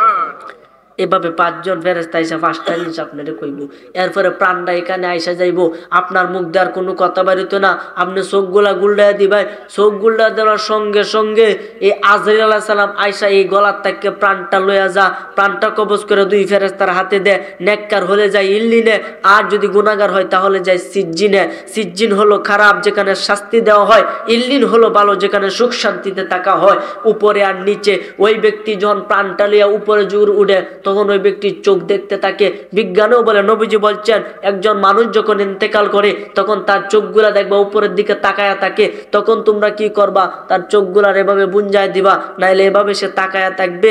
এভাবে 5 জন ফেরেশতা আইসা 5টা জিনিস আপনারে কইব। এরপরে প্রাণটা এখানে আইসা যাইব, আপনার মুখ দেওয়ার কোনো কথা বাড়িত না। আপনি চোখগুলা গুল্ডায় দিবাই, চোখ গুল্ডা দেওয়ার সঙ্গে সঙ্গে এই আজরাইল আলাইহিস সালাম আইসা এই গলার থেকে প্রাণটা লইয়া যা, প্রাণটা কবজ করে 2 ফেরেশতার হাতে দেয়। নেককার হলে যায় ইল্লিনে, আর যদি গুনাহগার হয় তাহলে যায় সিজ্জিনে। সিজ্জিন হলো খারাপ, যেখানে শাস্তি দেওয়া হয়। ইল্লিন হলো ভালো, যেখানে সুখ শান্তিতে থাকা হয়। উপরে আর নিচে ওই ব্যক্তি যখন প্রাণটা লইয়া উপরে জোর উঠে, তখন ওই ব্যক্তির চোখ দেখতে থাকে। বিজ্ঞানেও বলে, নবীজি বলছেন, একজন মানুষ যখন ইন্তেকাল করে তখন তার চোখগুলা দেখবা উপরের দিকে তাকায়া থাকে। তখন তোমরা কি করবা, তার চোখগুলার এভাবে বুঞ্জায় দিবা, নাইলে এভাবে সে তাকায়া থাকবে।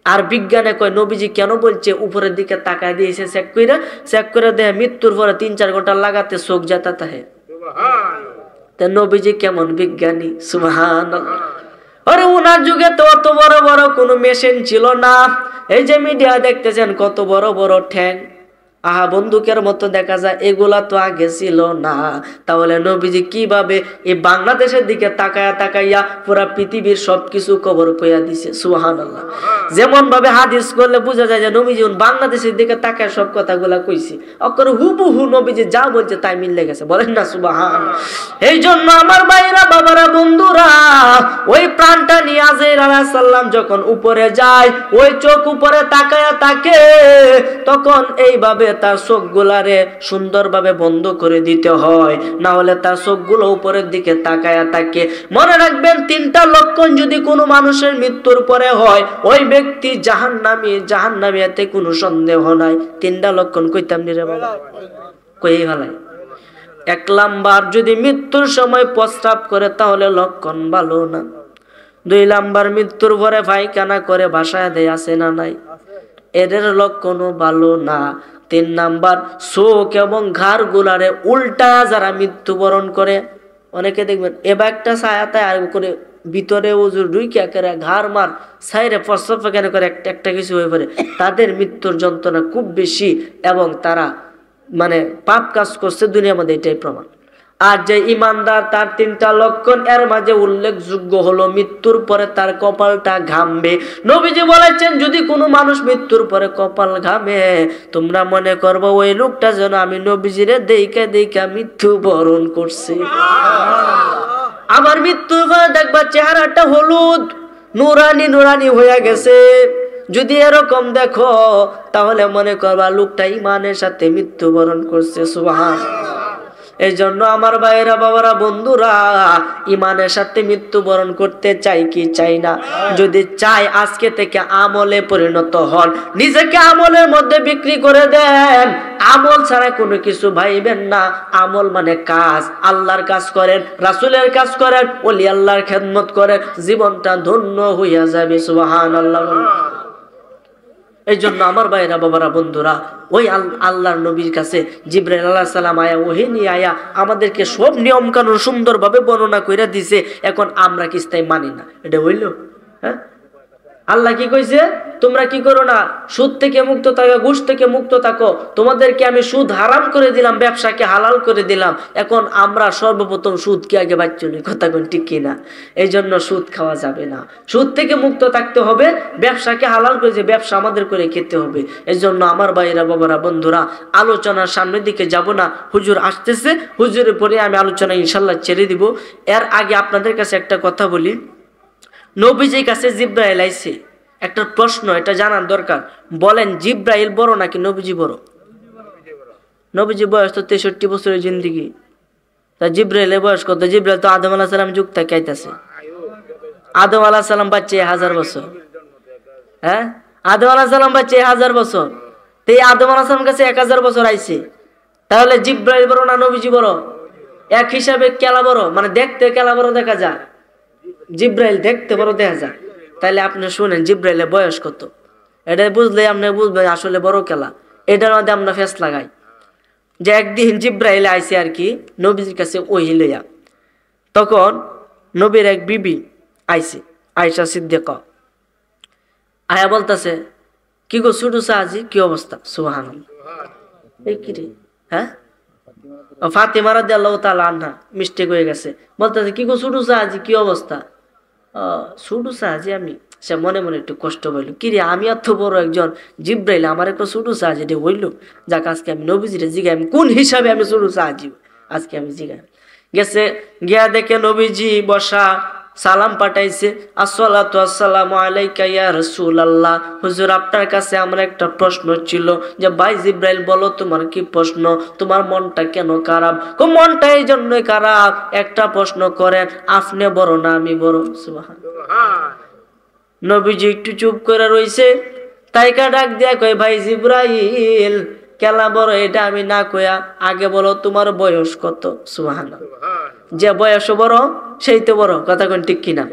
আর বিজ্ঞানে কয়, নবীজি কেন বলছে উপরের দিকে তাকায় দিয়েছে, চেক করে দেয় মৃত্যুর পরে 3-4 ঘন্টা লাগাতে চোখ যেতে থাকে। নবীজি কেমন বিজ্ঞানী, সুবহানাল্লাহ। আরে ওনার যুগে তো অত বড় বড় কোনো মেশিন ছিল না। এই যে মিডিয়া দেখতেছেন কত বড় বড় ঠ্যাং, আহা বন্দুকের মতো দেখা যায়, এগুলা তো আগে ছিল না। তাহলে নবীজি কিভাবে এই বাংলাদেশের দিকে তাকায়া তাকাইয়া পুরা পৃথিবীর সবকিছু খবর কইয়া দিছে। সুবহানাল্লাহ। যেমন ভাবে হাদিস করলে বোঝা যায় যে নবীজি বাংলাদেশের দিকে তাকায় সব কথাগুলা কইছে, অকর হুবহু নবীজি যা বলছে তাই মিলে গেছে। বলেন না সুবহানাল্লাহ। এই জন্য আমার ভাইরা, বাবারা, বন্ধুরা, ওই প্রাণটা নিয়ে আজরাইল আলাইহিস সালাম যখন উপরে যায়, ওই চোখ উপরে তাকায়া থাকে, তখন এইভাবে তার চোখগুলারে সুন্দরভাবে বন্ধ করে দিতে হয়, না হলে তার চোখগুলো উপরের দিকে তাকায়া থাকে। মনে রাখবেন, 3টা লক্ষণ যদি কোনো মানুষের মৃত্যুর পরে হয়, ওই ব্যক্তি জাহান্নামী, এতে কোনো সন্দেহ নাই। 3টা লক্ষণ কইতাম নি রে বাবা, কই ভালাই। 1 নাম্বার, যদি মৃত্যুর সময় প্রস্রাব করে তাহলে লক্ষণ ভালো না। 2 নাম্বার, মৃত্যুর পরে পায়খানা করে ভাসায় দেয়, আছে না নাই, এদের লক্ষণও ভালো না। 3 নাম্বার, চোখ এবং ঘাড় গুলারে উল্টায়া যারা মৃত্যুবরণ করে, অনেকে দেখবেন এবার একটা ছায়াতায় আর করে ভিতরে ওজুর ঢুইকা করে ঘাড় মার সাইরে প্রস্রাব পায়খানা করে একটা কিছু হয়ে পড়ে, তাদের মৃত্যুর যন্ত্রণা খুব বেশি এবং তারা মানে পাপ কাজ করছে দুনিয়ার মধ্যে, এটাই প্রমাণ। আর যে ইমানদার তার 3টা লক্ষণ, এর মাঝে উল্লেখযোগ্য হলো মৃত্যুর পরে তার কপালটা ঘামবে। নবীজি বলেছেন যদি কোনো মানুষ মৃত্যুর পরে কপাল ঘামে তোমরা মনে করবে ওই লোকটা যেন আমি নবীজিরে দেইখা দেইখা মৃত্যুবরণ করছে। আবার মৃত্যুর পরে দেখবা চেহারাটা হলুদ নুরানি নুরানি হয়ে গেছে। যদি এরকম দেখো তাহলে মনে করবা লোকটা ইমানের সাথে মৃত্যুবরণ করছে। সুবহানাল্লাহ। এই জন্য আমার ভাইয়েরা, বাবারা, বন্ধুরা, ইমানের সাথে মৃত্যুবরণ করতে চাই কি চাই না? যদি চাই আজকে থেকে আমলে পরিণত হন, নিজেকে আমলের মধ্যে বিক্রি করে দেন। আমল ছাড়া কোনো কিছু ভাইবেন না। আমল মানে কাজ, আল্লাহর কাজ করেন, রাসূলের কাজ করেন, ওলি আল্লাহর খেদমত করেন, জীবনটা ধন্য হইয়া যাবে। সুবহানাল্লাহ। এই জন্য আমার ভাইরা, বাবারা, বন্ধুরা, ওই আল্লাহর নবীর কাছে জিবরাইল আলাইহিস সালাম আয়া ওহী নিয়ে আয়া আমাদেরকে সব নিয়ম কানুন সুন্দরভাবে বর্ণনা কইরা দিছে। এখন আমরা কি তাই মানি না? এটা হইল? হ্যাঁ, আল্লাহ কি কইছে? তোমরা কি করো না, সুদ থেকে মুক্ত থাকো, ঘুষ থেকে মুক্ত থাকো। তোমাদেরকে আমি সুদ হারাম করে দিলাম, ব্যবসাকে হালাল করে দিলাম। এখন আমরা সর্বপ্রথম সুদকে আগে বাদ চলি, কথা কোন ঠিক কিনা? এই জন্য সুদ খাওয়া যাবে না, সুদ থেকে মুক্ত থাকতে হবে, ব্যবসাকে হালাল করে যে ব্যবসা আমাদের করে খেতে হবে। এই জন্য আমার ভাইরা, বাবারা, বন্ধুরা, আলোচনার সামনের দিকে যাব না, হুজুর আসতেছে, হুজুরের পরে আমি আলোচনা ইনশাল্লাহ ছেড়ে দিব। এর আগে আপনাদের কাছে একটা কথা বলি। নবীজির কাছে জিবরাইল আইছে, একটা প্রশ্ন এটা জানার দরকার। বলেন জিবরাইল বড় নাকি নবীজি বড়? নবীজি বয়স তো 63 বছরের জিন্দেগি, তা জিবরাইলের বয়স কত? জিবরাইল তো আদম আলাইহিস সালাম যুগ থেকে আইতাছে। আদম আলাইহিস সালাম বাচ্চা 1000 বছর। হ্যাঁ, আদম আলাইহিস সালাম বাচ্চা 1000 বছর। তো এই আদম আলাইহিস সালাম কাছে 1000 বছর আইছে। তাহলে জিবরাইল বড় না নবীজি বড়? এক হিসাবে কেলা বড়, মানে দেখতে কেলা বড় দেখা যায়, জিবরাইল দেখতে বড় দেখা যায়। তাইলে আপনি শুনেন জিবরাইলের বয়স কত, এটা বুঝলে আপনি বুঝবেন আসলে বড় খেলা। এটার মধ্যে আমরা ফেস লাগাই যে একদিন জিবরাইল আইছে আর কি নবীর কাছে ওহী লইয়া। তখন নবীর এক বিবি আইছে, আয়েশা সিদ্দিকা, আয়া বলতেছে, কি গো ছোট সাহাজি, কি অবস্থা? সুবহানাল্লাহ। এই কি রে? হ্যাঁ, ফাতিমা রাদিয়াল্লাহু তাআলা আনহা মিস্টেক হয়ে গেছে, বলতেছে কি গো ছোট সাহাজি, কি অবস্থা? ছোট সাহাজি আমি। সে মনে মনে একটু কষ্ট পাইল, কিরে আমি এত বড় একজন জিবরাইল আমার একটা ছোট সাহাজি এটা হইল। যাক আজকে আমি নবীজিরে জিগাই, কোন হিসাবে আমি ছোট সাহাজি আজকে আমি জিগাই। গেছে, গিয়া দেখে নবীজি বসা, সালাম পাঠাইছে, আসসালাতু আসসালামু আলাইকা ইয়া রাসূলুল্লাহ। হুজুর আপনার কাছে আমার একটা প্রশ্ন ছিল, যে ভাই জিবরাইল বলো তোমার কি প্রশ্ন, তোমার মনটা কেন খারাপ? মনটা এই জন্যই খারাপ, একটা প্রশ্ন করেন, আপনি বড় না আমি বড়? সুবহানাল্লাহ। নবীজি একটু চুপ করে রইছে, তাইকা ডাক দিয়া কয়, ভাই জিবরাইল কেলা বড় এটা আমি না কইয়া আগে বলো তোমার বয়স কত? সুবহানাল্লাহ। যে বয়স বড় সেই তো বড়, কথা কোন ঠিক কিনা?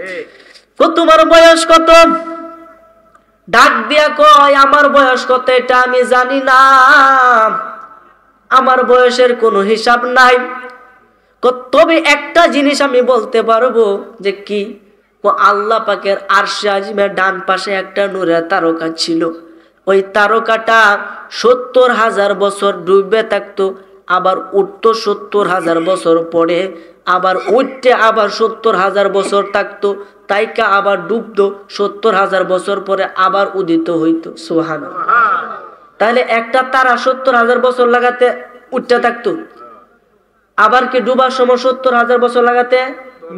তোমার বয়স কত? ডাক দিয়া কয়, আমার বয়স কত এটা আমি জানি না, আমার বয়সের কোনো হিসাব নাই। তবে একটা জিনিস আমি বলতে পারবো, যে কি? আল্লাহ পাকের আরশে আজিমের ডান পাশে একটা নূরের তারকা ছিল, ওই তারকাটা 70,000 বছর ডুবে থাকতো, আবার উঠতো 70,000 বছর পরে, আবার উঠতে আবার 70,000 বছর থাকতো, তাইকা আবার ডুবতো 70,000 বছর পরে আবার উদিত হইতো। সুবহানাল্লাহ। তাহলে একটা তারা 70,000 বছর লাগাতে উঠতে থাকতো, আবার কি ডুবার সময় 70,000 বছর লাগাতে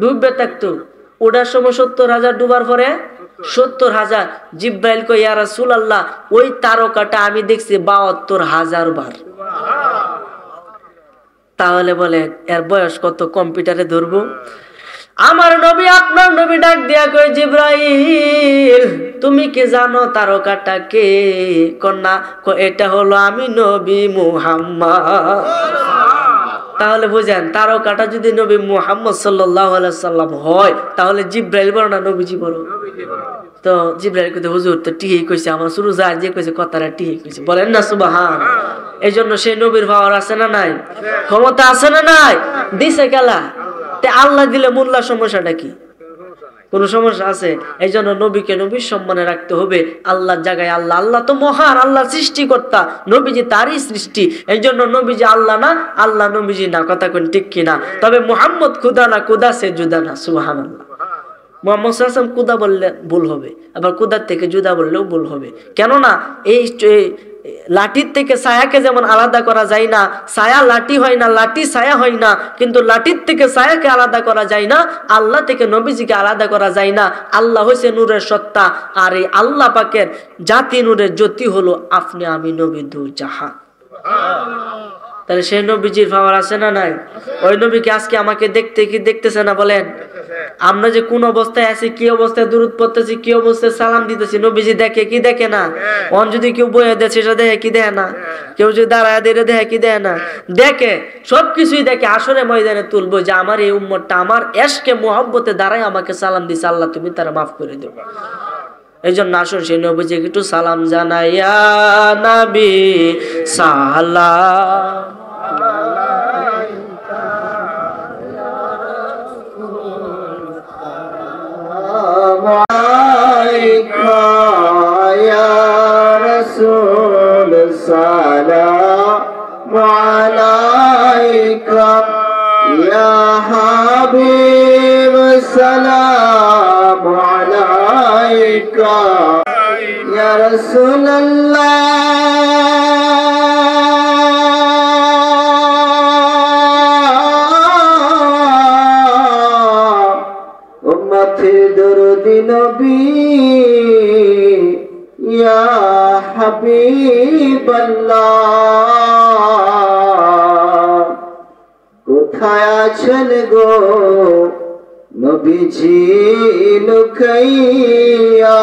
ডুববে থাকতো, ওটার সময় 70,000, ডুবার পরে 70,000। জিবরাইল কয়, ইয়া রাসূলুল্লাহ ওই তারকাটা আমি দেখছি 72,000 বার। তাহলে বলে এর বয়স কত? কম্পিউটারে ধরবো? আমার নবী আপনার নবী ডাক দিয়া কয়, জিবরাইল তুমি কি জানো তারকাটা কে? কন্যা এটা হলো আমি নবী মুহাম্মদ। তাহলে বুঝেন, তারকাটা যদি নবী মুহাম্মদ সাল্লাল্লাহু আলাইহি সাল্লাম হয়, তাহলে জিবরাইল বড় না নবীজি বড়? তো জিবরাইল কইতে, হুজুর তো ঠিকই কইছে, আমার শুরু যা যে কইছে কথাটা ঠিকই কইছে, বলেন না সুবহান। এই জন্য সেই নবীর পাওয়ার আছে না নাই? ক্ষমতা আছে না নাই? দিছে কেলা? তে আল্লাহ দিলে মোল্লার সমস্যাটা কি? কোনো সমস্যা আছে? এই জন্য নবীকে নবীর সম্মানে রাখতে হবে। আল্লাহর জায়গায় আল্লাহ, আল্লাহ তো মহান, আল্লাহ সৃষ্টিকর্তা, নবীজি তারই সৃষ্টি। এই জন্য নবীজি আল্লাহ না, আল্লাহ নবীজি না, কথা কোন ঠিক কিনা? তবে মুহাম্মদ খুদা না, খুদা সে জুদা না। সুবহানাল্লাহ। মুহাম্মদ সাল্লাল্লাহু আলাইহি ওয়াসাল্লাম খুদা বললে ভুল হবে, আবার খুদার থেকে জুদা বললেও ভুল হবে। কেননা এই লাঠির থেকে ছায়াকে যেমন আলাদা করা যায় না, ছায়া লাঠি হয় না, লাঠি ছায়া হয় না, কিন্তু লাঠির থেকে ছায়াকে আলাদা করা যায় না, আল্লাহ থেকে নবীজিকে আলাদা করা যায় না। আল্লাহ হইছে নূরের সত্তা, আর এই আল্লাহ পাকের জাতি নূরের জ্যোতি হলো আপনি আমি নবী দু জাহান। তাহলে সেই নবীজির পাওয়ার আছে না নাই? ওই নবীকে আজকে আমাকে দেখতে কি দেখতেছে না বলেন? আমরা যে কোন অবস্থায় আছি, কি অবস্থায় দুরূদ পড়তেছি, কি অবস্থায় সালাম দিতেছি, নবীজি দেখে কি দেখে না? অন যদি কেউ বইয়া দেয় সেটা দেখে কি দেখে না? কেউ যদি দাঁড়ায় দিয়ে দেখে কি দেখে না? দেখে, সবকিছুই দেখে। আসরে ময়দানে তুলবো যে আমার এই উম্মতটা আমার এশকে মুহাব্বতে দাঁড়ায় আমাকে সালাম দিছে, আল্লাহ তুমি তারা মাফ করে দেও। এই জন্য আসুন সেই নবীজিকে একটু সালাম জানাই। ইয়া নবী সালাম আলাইকা ইয়া রাসূল সালাম আলাইকা ইয়া হাবিব সালাম আলাইকা ইয়া রাসূলুল্লাহ দরুদি নবী ইয়া হাবিবাল্লাহ, কোথায় আছেন গো নবীজি লুকাইয়া?